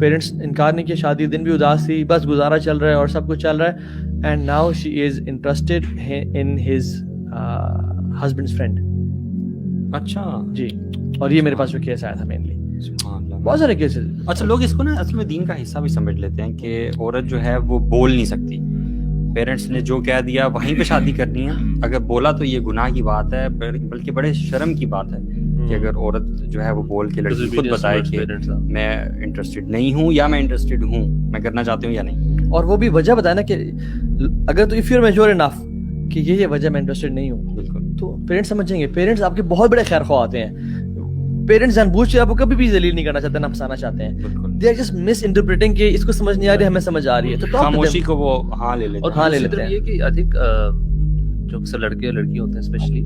Parents انکار نہیں کیا, شادی دن بھی اداس تھی, بس گزارا چل رہا ہے اور سب کچھ چل رہا ہے, and now she is interested in his husbands friend. اچھا جی, اور یہ میرے پاس جو کیس آیا تھا مینلی, بہت سارے کیسز. اچھا, لوگ اس کو نا اصل میں دین کا حصہ بھی سمجھ لیتے ہیں کہ عورت جو ہے وہ بول نہیں سکتی, پیرنٹس نے جو کہہ دیا وہیں پہ شادی کرنی ہے, اگر بولا تو یہ گناہ کی بات ہے, بلکہ بڑے شرم کی بات ہے کہ اگر عورت جو ہے وہ بول کے لڑکی خود بتائے کہ میں انٹرسٹڈ نہیں ہوں یا میں انٹرسٹڈ ہوں, میں کرنا چاہتی ہوں یا نہیں, اور وہ بھی وجہ بتائے نا کہ اگر تو if you are mature enough کہ یہ وجہ میں انٹرسٹڈ نہیں ہوں, بالکل, تو پیرنٹس سمجھیں گے. پیرنٹس آپ کے بہت بڑے خیر خواہ ہوتے ہیں. پیرنٹس جان بوجھ کے آپ کو کبھی بھی ذلیل نہیں کرنا چاہتے, نہ پھنسانا چاہتے ہیں. They are just misinterpreting کہ اس کو سمجھ نہیں آ رہی, ہمیں سمجھ آ رہی ہے, تو خاموشی کو وہ ہاں لے لیتے ہیں. اور ہاں لے لیتے ہیں. یہ کہ آئی تھنک جو اکثر لڑکے اور لڑکیاں ہوتے ہیں اسپیشلی,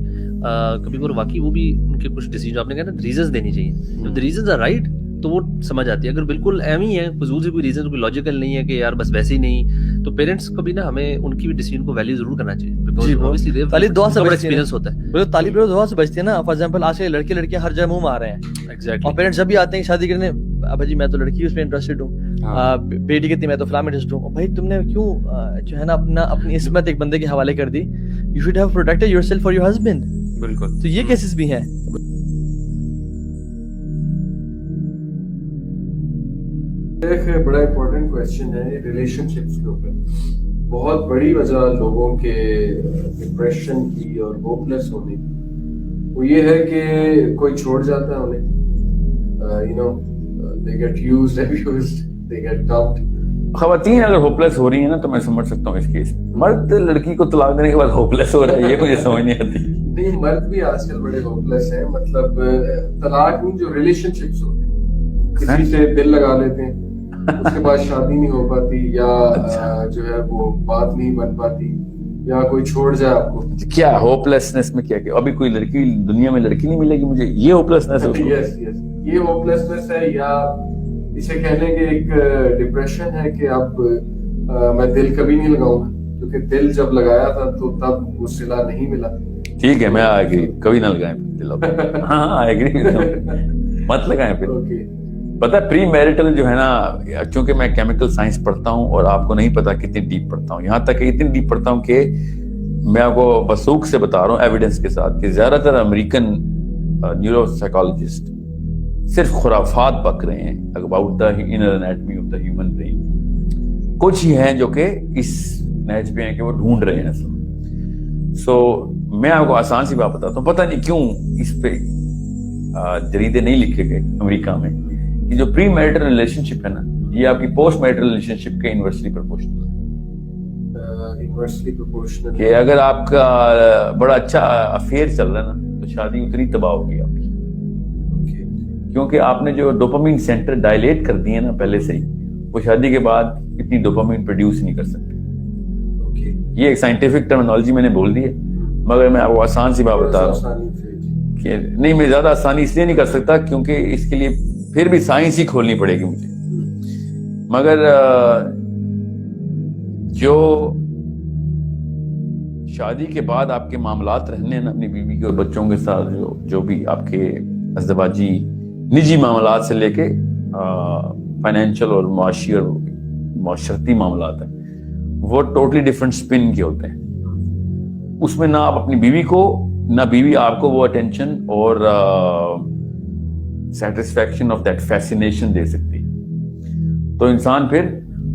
کبھی کبھار واقعی وہ بھی ان کے کچھ ڈیسیجن, آپ نے کہا نا ریزنز دینی چاہیے. جب ریزنز آر رائٹ تو وہ سمجھ آتی ہے. اگر بالکل ایم ہی ہے, فضول سے کوئی ریزن, کوئی لاجیکل نہیں ہے کہ یار بس ویسے ہی نہیں, تو پیرنٹس کو بھی نا ہمیں ان کی بھی ڈیسیجن کو ویلیو ضرور کرنا چاہیے. طالب دعا سے ایکسپیرینس ہوتا ہے, طالب دعا سے بچتے ہیں نا. فار ایگزامپل آج کے لڑکے لڑکیاں ہر جگہ منہ مار رہے ہیں, اور پیرنٹس جب بھی آتے ہیں شادی کرنے, ابا جی میں تو لڑکی اس میں انٹرسٹڈ ہوں, بیٹی کہتی میں تو فلاں میں انٹرسٹڈ ہوں. بھائی تم نے کیوں جو ہے نا اپنی عصمت ایک بندے کے حوالے کر دی. You should have protected yourself for your husband. بالکل, تو یہ کیسز بھی ہیں. ایک بڑا امپورٹنٹ کویسچن ہے ریلیشن شپس کے اوپر. بہت بڑی وجہ لوگوں کے ڈپریشن کی اور ہوپلیس ہونے کی وہ یہ ہے کہ کوئی چھوڑ جاتا ہے انہیں, you know they get used, abused, they get dumped. خواتین اگر ہوپلیس ہو رہی ہیں نا تو میں سمجھ سکتا ہوں اس کیس. مرد لڑکی کو طلاق دینے کے بعد ہوپلیس ہو رہا ہے, یہ مجھے سمجھ نہیں آتی. نہیں, مرد بھی آج کل بڑے ہوپلیس ہیں. مطلب طلاق میں جو ریلیشن شپس ہوتے ہیں, کسی سے دل لگا لیتے ہیں, اس کے بعد شادی نہیں ہو پاتی, یا جو ہے وہ بات نہیں بن پاتی, یا کوئی چھوڑ جائے آپ کو. کیا ہوپلیسنس میں کیا ابھی کوئی لڑکی دنیا میں لڑکی نہیں ملے گی مجھے, یہ ہوپلیسنس ہے. یس یس, یہ ہوپلیسنس ہے, یا اسے کہنے کے ایک ڈپریشن ہے کہ اب میں دل کبھی نہیں لگاؤں گا, کیونکہ دل جب لگایا تھا تو تب وہ صلہ نہیں ملا. ٹھیک ہے, میں ایگری, کبھی نہ لگائیں دل. ہاں ایگری, مت لگائیں پھر. پتہ پری میرٹل جو ہے نا, چونکہ میں کیمیکل سائنس پڑھتا ہوں اور آپ کو نہیں پتا کتنی ڈیپ پڑھتا ہوں, یہاں تک کہ اتنی ڈیپ پڑھتا ہوں کہ میں آپ کو بسوک سے بتا رہا ہوں ایویڈنس کے ساتھ کہ زیادہ تر امریکن نیورو سائیکالوجسٹ صرف خرافات بک رہے ہیں about the inner anatomy of the human brain. کچھ ہی ہیں جو کہ اس نیچ پہ ہیں کہ وہ ڈھونڈ رہے ہیں اصل. سو میں آپ کو آسان سی بات بتاتا ہوں, پتہ نہیں کیوں اس پہ جریدے نہیں لکھے گئے امریکہ میں کہ جو پری میرٹل ریلیشن شپ ہے نا, یہ آپ کی پوسٹ میرٹل ریلیشن شپ کے انورسلی پروپورشنل ہے. کہ اگر آپ کا بڑا اچھا افیئر چل رہا ہے نا تو شادی اتنی تباہ ہوگی آپ کی, کیونکہ آپ نے جو ڈوپامین سینٹر ڈائلیٹ کر دیے نا پہلے سے ہی, وہ شادی کے بعد اتنی ڈوپامین پروڈیوس نہیں کر سکتے. یہ ایک سائنٹیفک ٹرمینالوجی میں نے بول دی ہے, مگر میں آپ کو آسان سی بات بتا رہا ہوں کہ نہیں, میں زیادہ آسانی اس لیے نہیں کر سکتا کیونکہ اس کے لیے پھر بھی سائنس ہی کھولنی پڑے گی مجھے. مگر جو شادی کے بعد آپ کے معاملات رہنے ہیں اپنی بیوی کے اور بچوں کے ساتھ, جو بھی آپ کے ازدواجی نجی معاملات سے لے کے فائنینشیل اور معاشی اور معاشرتی معاملات ہیں, وہ ٹوٹلی ڈفرینٹ سپن کے ہوتے ہیں. اس میں نہ آپ اپنی بیوی کو نہ بیوی آپ کو وہ اٹینشن اور سیٹسفیکشن آف دیٹ فیسینیشن دے سکتی ہے. تو انسان پھر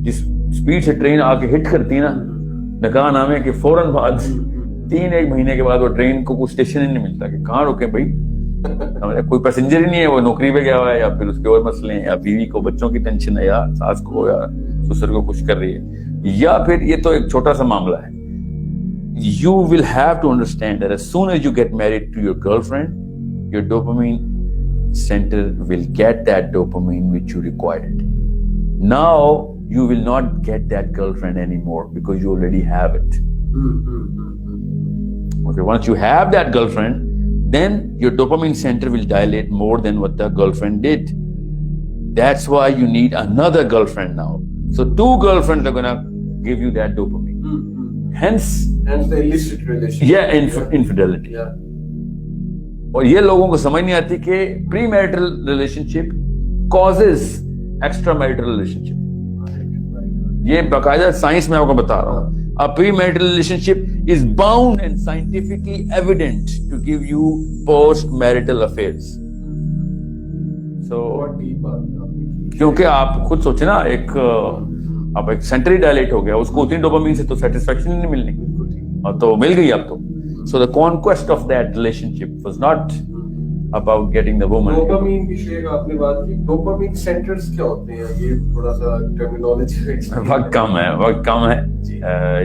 جس اسپیڈ سے ٹرین آ کے ہٹ کرتی ہے نا نکاح نامے کے فوراً بعد 3-1 مہینے کے بعد وہ ٹرین کو کوئی اسٹیشن ہی نہیں ملتا کہ کہاں روکیں بھائی, کوئی پیسنجر ہی نہیں ہے, وہ نوکری پہ گیا ہوا ہے یا پھر اس کے اور مسئلے ہیں, یا بیوی کو بچوں کی ٹینشن ہے, یا ساس کو یا سسر کو کچھ کر رہی ہے, یا پھر یہ تو ایک چھوٹا سا معاملہ ہے. You will have to understand that as soon as you get married to your girlfriend, your dopamine center will get that dopamine which you required. Now you will not get that girlfriend anymore because you already have it. Okay, once you have that girlfriend, then your dopamine center will dilate more than what the girlfriend did. That's why you need another girlfriend now. So 2 girlfriends are gonna give you that dopamine. Hence the illicit relationship. Yeah, infidelity. Yeah. اور یہ لوگوں کو سمجھ نہیں آتی کہ پری marital relation شپ causes extra marital relationship. یہ باقاعدہ سائنس میں آپ کو بتا رہا ہوں. A premarital relationship is bound and scientifically evident to give you post-marital affairs. So, کیونکہ آپ خود سوچیں نا, اب ایک سینٹر ہی ڈائلیٹ ہو گیا, اس کو اتنی ڈوپامین سے تو سیٹسفیکشن نہیں ملنی, اور تو مل گئی اب تو. So the conquest of that relationship was not about getting the woman. Dopamine کی شیخ آپ نے بات کی, ڈوپامین سینٹرز کیا ہوتے ہیں, یہ تھوڑا سا ٹرمینالوجی. وقت کم ہے,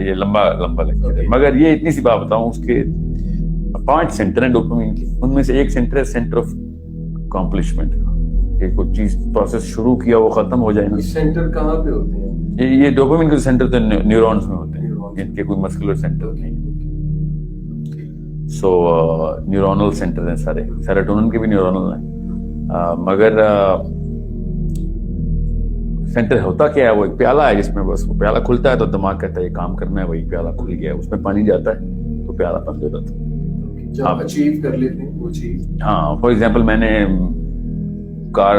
یہ لمبا لیکچر ہے, مگر یہ اتنی سی بات بتاؤں, اس کے 5 سینٹر ہیں ڈوپامین کے. ان میں سے ایک سینٹر ہے سینٹر آف اکمپلشمنٹ, کہ کوئی چیز پروسیس شروع کیا وہ ختم ہو جائے نا. سینٹر کہاں پہ ہوتے ہیں؟ یہ ڈوپامین کے سینٹر تو نیورونز میں ہوتے ہیں, ان کے کوئی مسکولر سینٹر نہیں. سو نیورونل سینٹر ہیں سارے, سیروٹونن کے بھی نیورونل ہیں, مگر سینٹر ہوتا کیا ہے, وہ ایک پیالہ ہے جس میں بس وہ پیالہ کھلتا ہے تو دماغ کہتا ہے یہ کام کرنا ہے, وہی پیالہ کھل گیا, اس میں پانی جاتا ہے تو پیالہ بند ہو جاتا ہے. جب اچیو کر لیتے ہیں وہ چیز. ہاں, فار ایگزامپل میں نے کار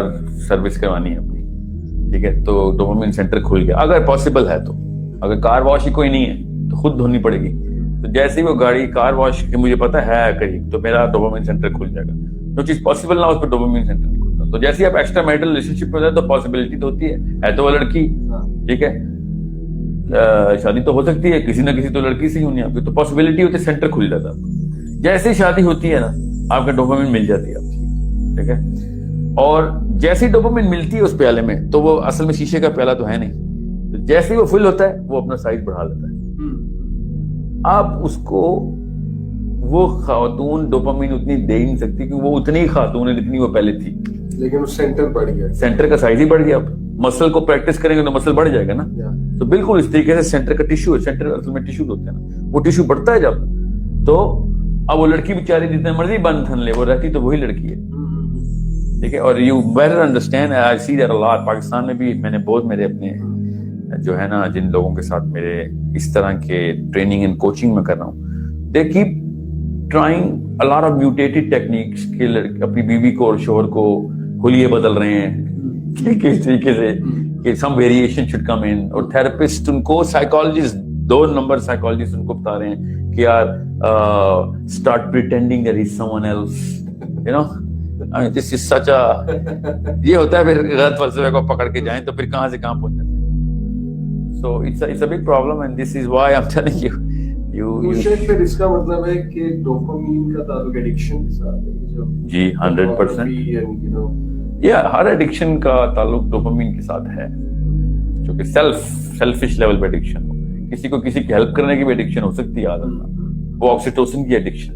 سروس کروانی ہے اپنی, ٹھیک ہے, تو ڈوپامین سینٹر کھل گیا, اگر پاسبل ہے تو. اگر کار واش ہی کوئی نہیں ہے تو خود دھونی پڑے گی, تو جیسے ہی وہ گاڑی کار واش کی مجھے پتا ہے قریب, تو میرا ڈوپامین سینٹر کھل جائے گا. جو چیز پاسبل نہ ہو اس پہ ڈوپامین سینٹر نہیں کھلتا. تو جیسے ہی آپ ایکسٹرا میرٹل ریلیشن شپ میں جائے تو پاسبلٹی تو ہوتی ہے تو وہ لڑکی, ٹھیک ہے, شادی تو ہو سکتی ہے, کسی نہ کسی تو لڑکی سے ہی ہونی آپ کی, تو پاسبلٹی ہوتی ہے, سینٹر کھل جاتا ہے. جیسے ہی شادی ہوتی ہے نا, آپ کا ڈوپامین مل جاتی ہے آپ کی, ٹھیک ہے. اور جیسی ڈوپامین ملتی ہے اس پیالے میں, تو وہ اصل میں شیشے کا پیالہ تو ہے نہیں, تو جیسے ہی وہ فل ہوتا ہے وہ اپنا سائز بڑھا لیتا ہے. آپ اس کو, وہ خاتون ڈوپامین اتنی دے ہی نہیں سکتی کہ وہ اتنی خاتون ہے جتنی وہ پہلے تھی, لیکن وہ سینٹر بڑھ گیا, سینٹر کا سائز ہی بڑھ گیا. اب مسل کو پریکٹس کریں گے تو مسل بڑھ جائے گا نا. تو بالکل اس طریقے سے سینٹر کا ٹیشو ہے, سینٹر اصل میں ٹیشو ہوتے ہیں نا, وہ ٹیشو بڑھتا ہے جب, تو اب وہ لڑکی بیچاری جتنے مرضی بند تھن لے, وہ رہتی تو وہی لڑکی ہے, ٹھیک ہے. اور you better understand, I see that a lot. Pakistan میں بھی میں نے بہت, میرے اپنے جو ہے نا, جن لوگوں کے ساتھ میرے اس طرح کے ٹریننگ اینڈ کوچنگ میں کر رہا ہوں, they keep trying a lot of mutated techniques, کہ اپنی بیوی کو اور شوہر کو حلیے بدل رہے ہیں کس طریقے سے, کہ سم ویریشن شوڈ کم ان. اور تھراپسٹ ان کو, سائیکالوجسٹ 2 نمبر سائیکالوجسٹ ان کو بتا رہے ہیں کہ یار start pretending that he is someone else, you know. This is such a, یہ ہوتا ہے پھر غلط فلسفے کو پکڑ کے جائیں تو پھر کہاں سے کہاں پہنچ جاتے ہیں. So it's a big problem, and this is why I'm telling you. پھر اس کا مطلب ہے کہ ڈوپامین کا تعلق ایڈکشن کے ساتھ ہے, جو جی 100%. ہر ایڈکشن کا تعلق ڈوپامین کے ساتھ ہے, جو کہ سیلفش لیول پہ ایڈکشن ہو. کسی کو کسی کی ہیلپ کرنے کی بھی ایڈکشن ہو سکتی ہے, عادت وہ آکسیٹوسن کی ایڈکشن.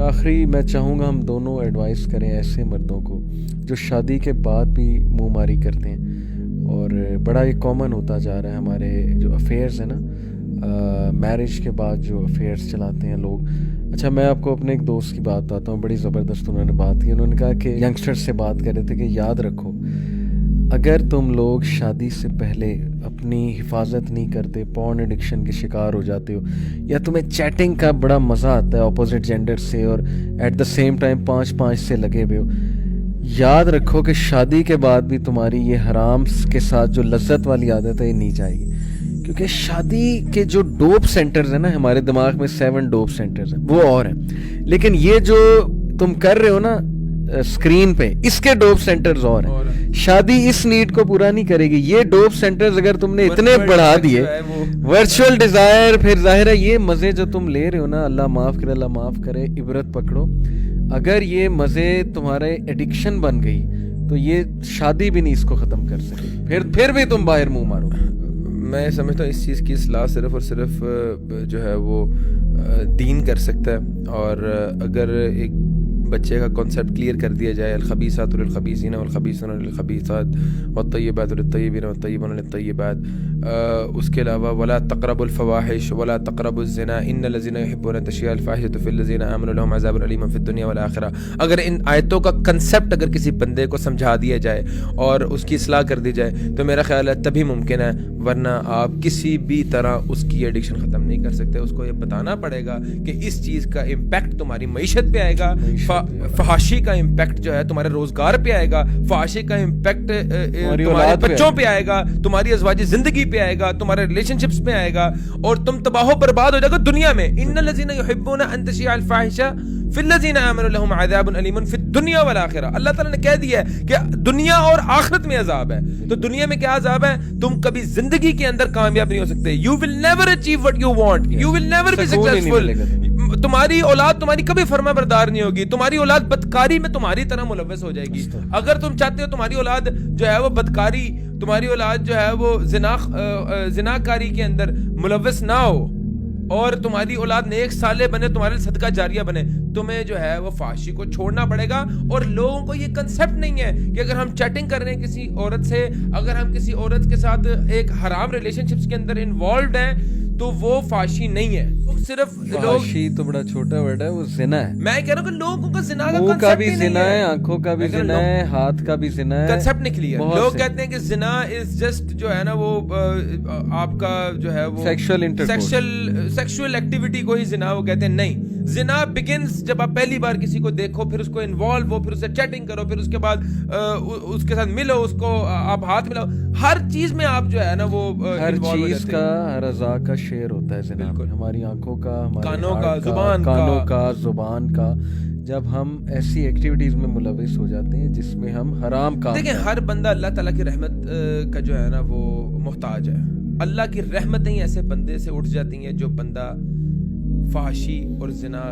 آخری میں چاہوں گا ہم دونوں ایڈوائز کریں ایسے مردوں کو جو شادی کے بعد بھی منہ ماری کرتے ہیں, اور بڑا یہ کامن ہوتا جا رہا ہے. ہمارے جو افیئرز ہیں نا, میرج کے بعد جو افیئرز چلاتے ہیں لوگ. اچھا, میں آپ کو اپنے ایک دوست کی بات بتاتا ہوں, بڑی زبردست انہوں نے بات کی. انہوں نے کہا کہ ینگسٹر سے بات کر رہے تھے کہ یاد رکھو, اگر تم لوگ شادی سے پہلے اپنی حفاظت نہیں کرتے, پورن ایڈکشن کے شکار ہو جاتے ہو, یا تمہیں چیٹنگ کا بڑا مزہ آتا ہے اپوزٹ جینڈر سے, اور ایٹ دا سیم ٹائم 5 سے لگے ہوئے ہو, یاد رکھو کہ شادی کے بعد بھی تمہاری یہ حرام کے ساتھ جو لذت والی عادت ہے یہ نہیں جائے گی. کیونکہ شادی کے جو ڈوپ سینٹرز ہیں نا, ہمارے دماغ میں 7 ڈوپ سینٹرز ہیں, وہ اور ہیں. لیکن یہ جو تم کر رہے ہو نا اسکرین پہ, اس کے ڈوپ سینٹرز اور ہیں. شادی اس نیڈ کو پورا نہیں کرے گی. یہ ڈوپ سینٹرز اگر تم نے اتنے بڑھا دیے, ورچوئل ڈیزائر, پھر ظاہر ہے یہ مزے جو تم لے رہے ہو نا, اللہ معاف کرے, اللہ معاف کرے, عبرت پکڑو. اگر یہ مزے تمہارے ایڈکشن بن گئی تو یہ شادی بھی نہیں اس کو ختم کر سکے, پھر بھی تم باہر منہ مارو. میں سمجھتا ہوں اس چیز کی اصلاح صرف اور صرف جو ہے وہ دین کر سکتا ہے. اور اگر ایک بچے کا کانسیپٹ کلیئر کر دیا جائے, الخبیثات للخبیثین والخبیثون للخبیثات والطیبات للطیبین والطیبون للطیبات, اس کے علاوہ ولا تقربوا الفواحش ولا تقربوا الزنا ان الذين يحبون ان تشيع الفاحشة في الذين آمنوا لهم عذاب أليم في الدنيا والآخرة. اگر ان آیتوں کا کنسیپٹ اگر کسی بندے کو سمجھا دیا جائے اور اس کی اصلاح کر دی جائے تو میرا خیال ہے تبھی ممکن ہے, ورنہ آپ کسی بھی طرح اس کی ایڈکشن ختم نہیں کر سکتے. اس کو یہ بتانا پڑے گا کہ اس چیز کا امپیکٹ تمہاری معیشت پہ آئے گا, فحاشی کا امپیکٹ جو ہے تمہارے روزگار پہ آئے گا, فحاشی کا امپیکٹ تمہارے بچوں پہ آئے گا, تمہاری ازواجی زندگی پہ آئے گا, تمہارے ریلیشن شپس پہ آئے گا, اور تم تباہ و برباد ہو جائے گا دنیا میں. ان الذين يحبون ان تشيع الفاحشة في الذين آمنوا لهم عذاب أليم في الدنيا والآخرة. اللہ تعالیٰ نے کہہ دیا ہے کہ دنیا اور آخرت میں عذاب ہے. تو دنیا میں کیا عذاب ہے؟ تم کبھی زندگی کے اندر کامیاب نہیں ہو سکتے. You will never achieve what you want. You will never be successful. تمہاری اولاد تمہاری کبھی فرما بردار نہیں ہوگی. تمہاری اولاد بدکاری میں تمہاری طرح ملوث ہو جائے گی. اگر تم چاہتے ہو تمہاری اولاد جو ہے وہ بدکاری, تمہاری اولاد جو ہے وہ زناکاری کے اندر ملوث نہ ہو, اور تمہاری اولاد نیک صالح بنے, تمہارے صدقہ جاریہ بنے, تمہیں جو ہے وہ فحاشی کو چھوڑنا پڑے گا. اور لوگوں کو یہ کنسیپٹ نہیں ہے کہ اگر ہم چیٹنگ کر رہے ہیں کسی عورت سے, اگر ہم کسی عورت کے ساتھ ایک حرام ریلیشن شپس کے اندر انوالوڈ ہیں تو وہ فحاشی نہیں ہے. صرف فحاشی تو بڑا چھوٹا ورڈ ہے, وہ زنا ہے. میں کہہ رہا ہوں کہ لوگوں کا زنا کا منہ کا بھی زنا ہے, آنکھوں کا بھی زنا ہے, ہاتھ کا بھی زنا ہے. کنسیپٹ نہیں کلیئر. لوگ کہتے ہیں کہ زنا از جسٹ جو ہے نا وہ آپ کا جو ہے وہ سیکشل ایکٹیویٹی کو ہی زنا وہ کہتے ہیں. نہیں, زنا بگنز جب آپ پہلی بار کسی کو دیکھو, پھر اس کو انوالو ہو, پھر اس سے چیٹنگ کرو, پھر اس کے بعد اس کے ساتھ ملو, اس کو آپ ہاتھ ملاؤ, ہر چیز میں آپ جو ہے نا وہ ہر چیز کا, ہر اعضاء کا شیئر ہوتا ہے زنا میں. ہماری آنکھوں کا, کانوں کا, کانوں کا, زبان کا. جب ہم ایسی ایکٹیویٹیز میں ملوث ہو جاتے ہیں جس میں ہم حرام کام, دیکھیں ہر بندہ اللہ تعالیٰ کی رحمت کا جو ہے نا وہ محتاج ہے. اللہ کی رحمتیں ایسے بندے سے اٹھ جاتی ہیں جو بندہ فحاشی اور زنا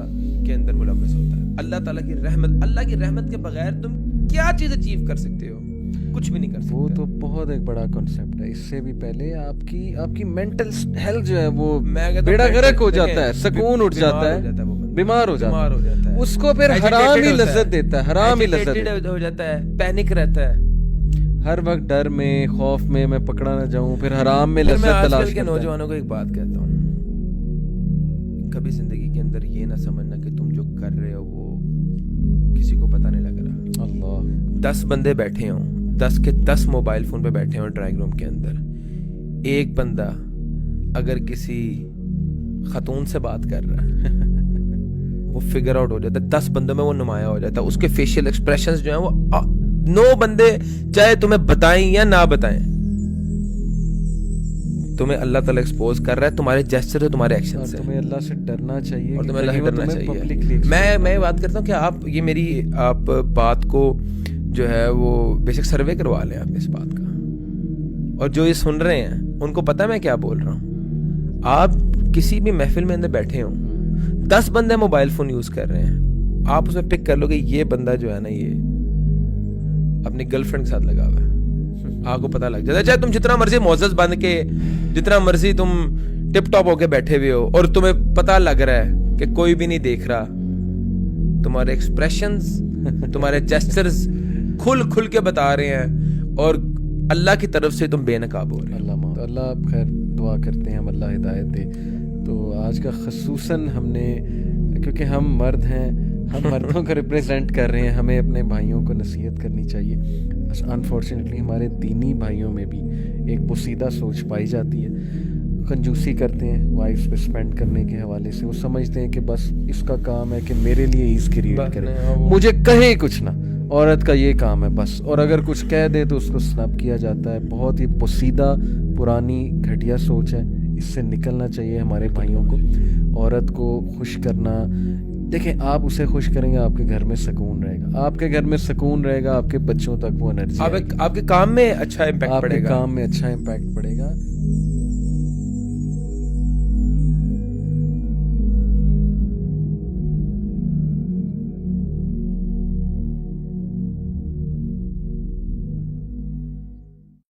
کے اندر ملوث ہوتا ہے. اللہ تعالیٰ کی رحمت کے بغیر تم کیا چیز اچیو کر سکتے ہو؟ کچھ بھی نہیں کر سکتے. وہ تو بہت ایک بڑا کنسیپٹ ہے. اس سے بھی پہلے آپ کی مینٹل ہیلتھ جو ہے وہ بیڑا غرق ہو جاتا ہے, سکون اٹھ جاتا ہے, بیمار ہو جاتا ہے. اس کو پھر حرام ہی لذت دیتا ہے, حرام ہی لذت ہو جاتا ہے, پینک رہتا ہے, ہر وقت ڈر میں, خوف میں پکڑا نہ جاؤں, پھر حرام میں لذت تلاش کرتا ہے. کے نوجوانوں کو ایک بات کہتا ہوں, کبھی زندگی کے اندر یہ نہ سمجھنا کہ تم جو کر رہے ہو وہ کسی کو پتہ نہیں لگ رہا. اللہ 10 بندے بیٹھے ہوں, 10 کے 10 موبائل فون پہ بیٹھے ہوں ڈرائنگ روم کے اندر, ایک بندہ اگر کسی خاتون سے بات کر رہا ہے وہ فگر آؤٹ ہو جاتا ہے, 10 بندوں میں وہ نمایاں ہو جاتا ہے. اس کے فیشیل ایکسپریشنز جو ہیں وہ 9 بندے چاہے تمہیں بتائیں یا نہ بتائیں, تمہیں اللہ تعالیٰ ایکسپوز کر رہا ہے تمہارے جیسچر سے, تمہارے ایکشن سے. تمہیں اللہ سے ڈرنا چاہیے, اور تمہیں اللہ سے ڈرنا چاہیے. میں بات کرتا ہوں کہ آپ یہ میری آپ بات کو جو ہے وہ بیسک سروے کروا لیں آپ اس بات کا, اور جو یہ سن رہے ہیں ان کو پتہ میں کیا بول رہا ہوں. آپ کسی بھی محفل میں اندر بیٹھے ہوں, 10 بندے موبائل فون یوز کر رہے ہیں, آپ اس میں پک کر لو کہ یہ بندہ جو ہے نا یہ اپنی گرل فرینڈ کے ساتھ لگا ہوا ہے. آپ کو پتہ لگ جاتا ہے, چاہے تم جتنا مرضی معزز بن کے, جتنا مرضی تم ٹپ ٹاپ ہو کے بیٹھے ہوئے ہو, اور تمہیں پتہ لگ رہا ہے کہ کوئی بھی نہیں دیکھ رہا, تمہارے ایکسپریشنز, تمہارے جیسچرز کھل کے بتا رہے ہیں, اور اللہ کی طرف سے تم بے نقاب ہو رہے ہیں. اللہ خیر دعا کرتے ہیں ہم اللہ ہدایت دے. تو آج کا خصوصاً ہم نے, کیونکہ ہم مرد ہیں, ہم مردوں کو ریپریزنٹ کر رہے ہیں, ہمیں اپنے بھائیوں کو نصیحت کرنی چاہیے. انفارچونیٹلی ہمارے دینی بھائیوں میں بھی ایک پوسیدہ سوچ پائی جاتی ہے, کنجوسی کرتے ہیں وائفس پہ اسپینڈ کرنے کے حوالے سے. وہ سمجھتے ہیں کہ بس اس کا کام ہے کہ میرے لیے ایز کریٹ کرے, مجھے کہیں کچھ نہ, عورت کا یہ کام ہے بس. اور اگر کچھ کہہ دے تو اس کو سنپ کیا جاتا ہے. بہت ہی پوسیدہ پرانی گھٹیا سوچ ہے, اس سے نکلنا چاہیے ہمارے بھائیوں کو. عورت کو خوش کرنا, دیکھیں آپ اسے خوش کریں گے, آپ کے گھر میں سکون رہے گا, آپ کے گھر میں سکون رہے گا, آپ کے بچوں تک وہ انرجی, آپ کے کام میں اچھا امپیکٹ پڑے گا, آپ کے کام میں اچھا امپیکٹ پڑے گا.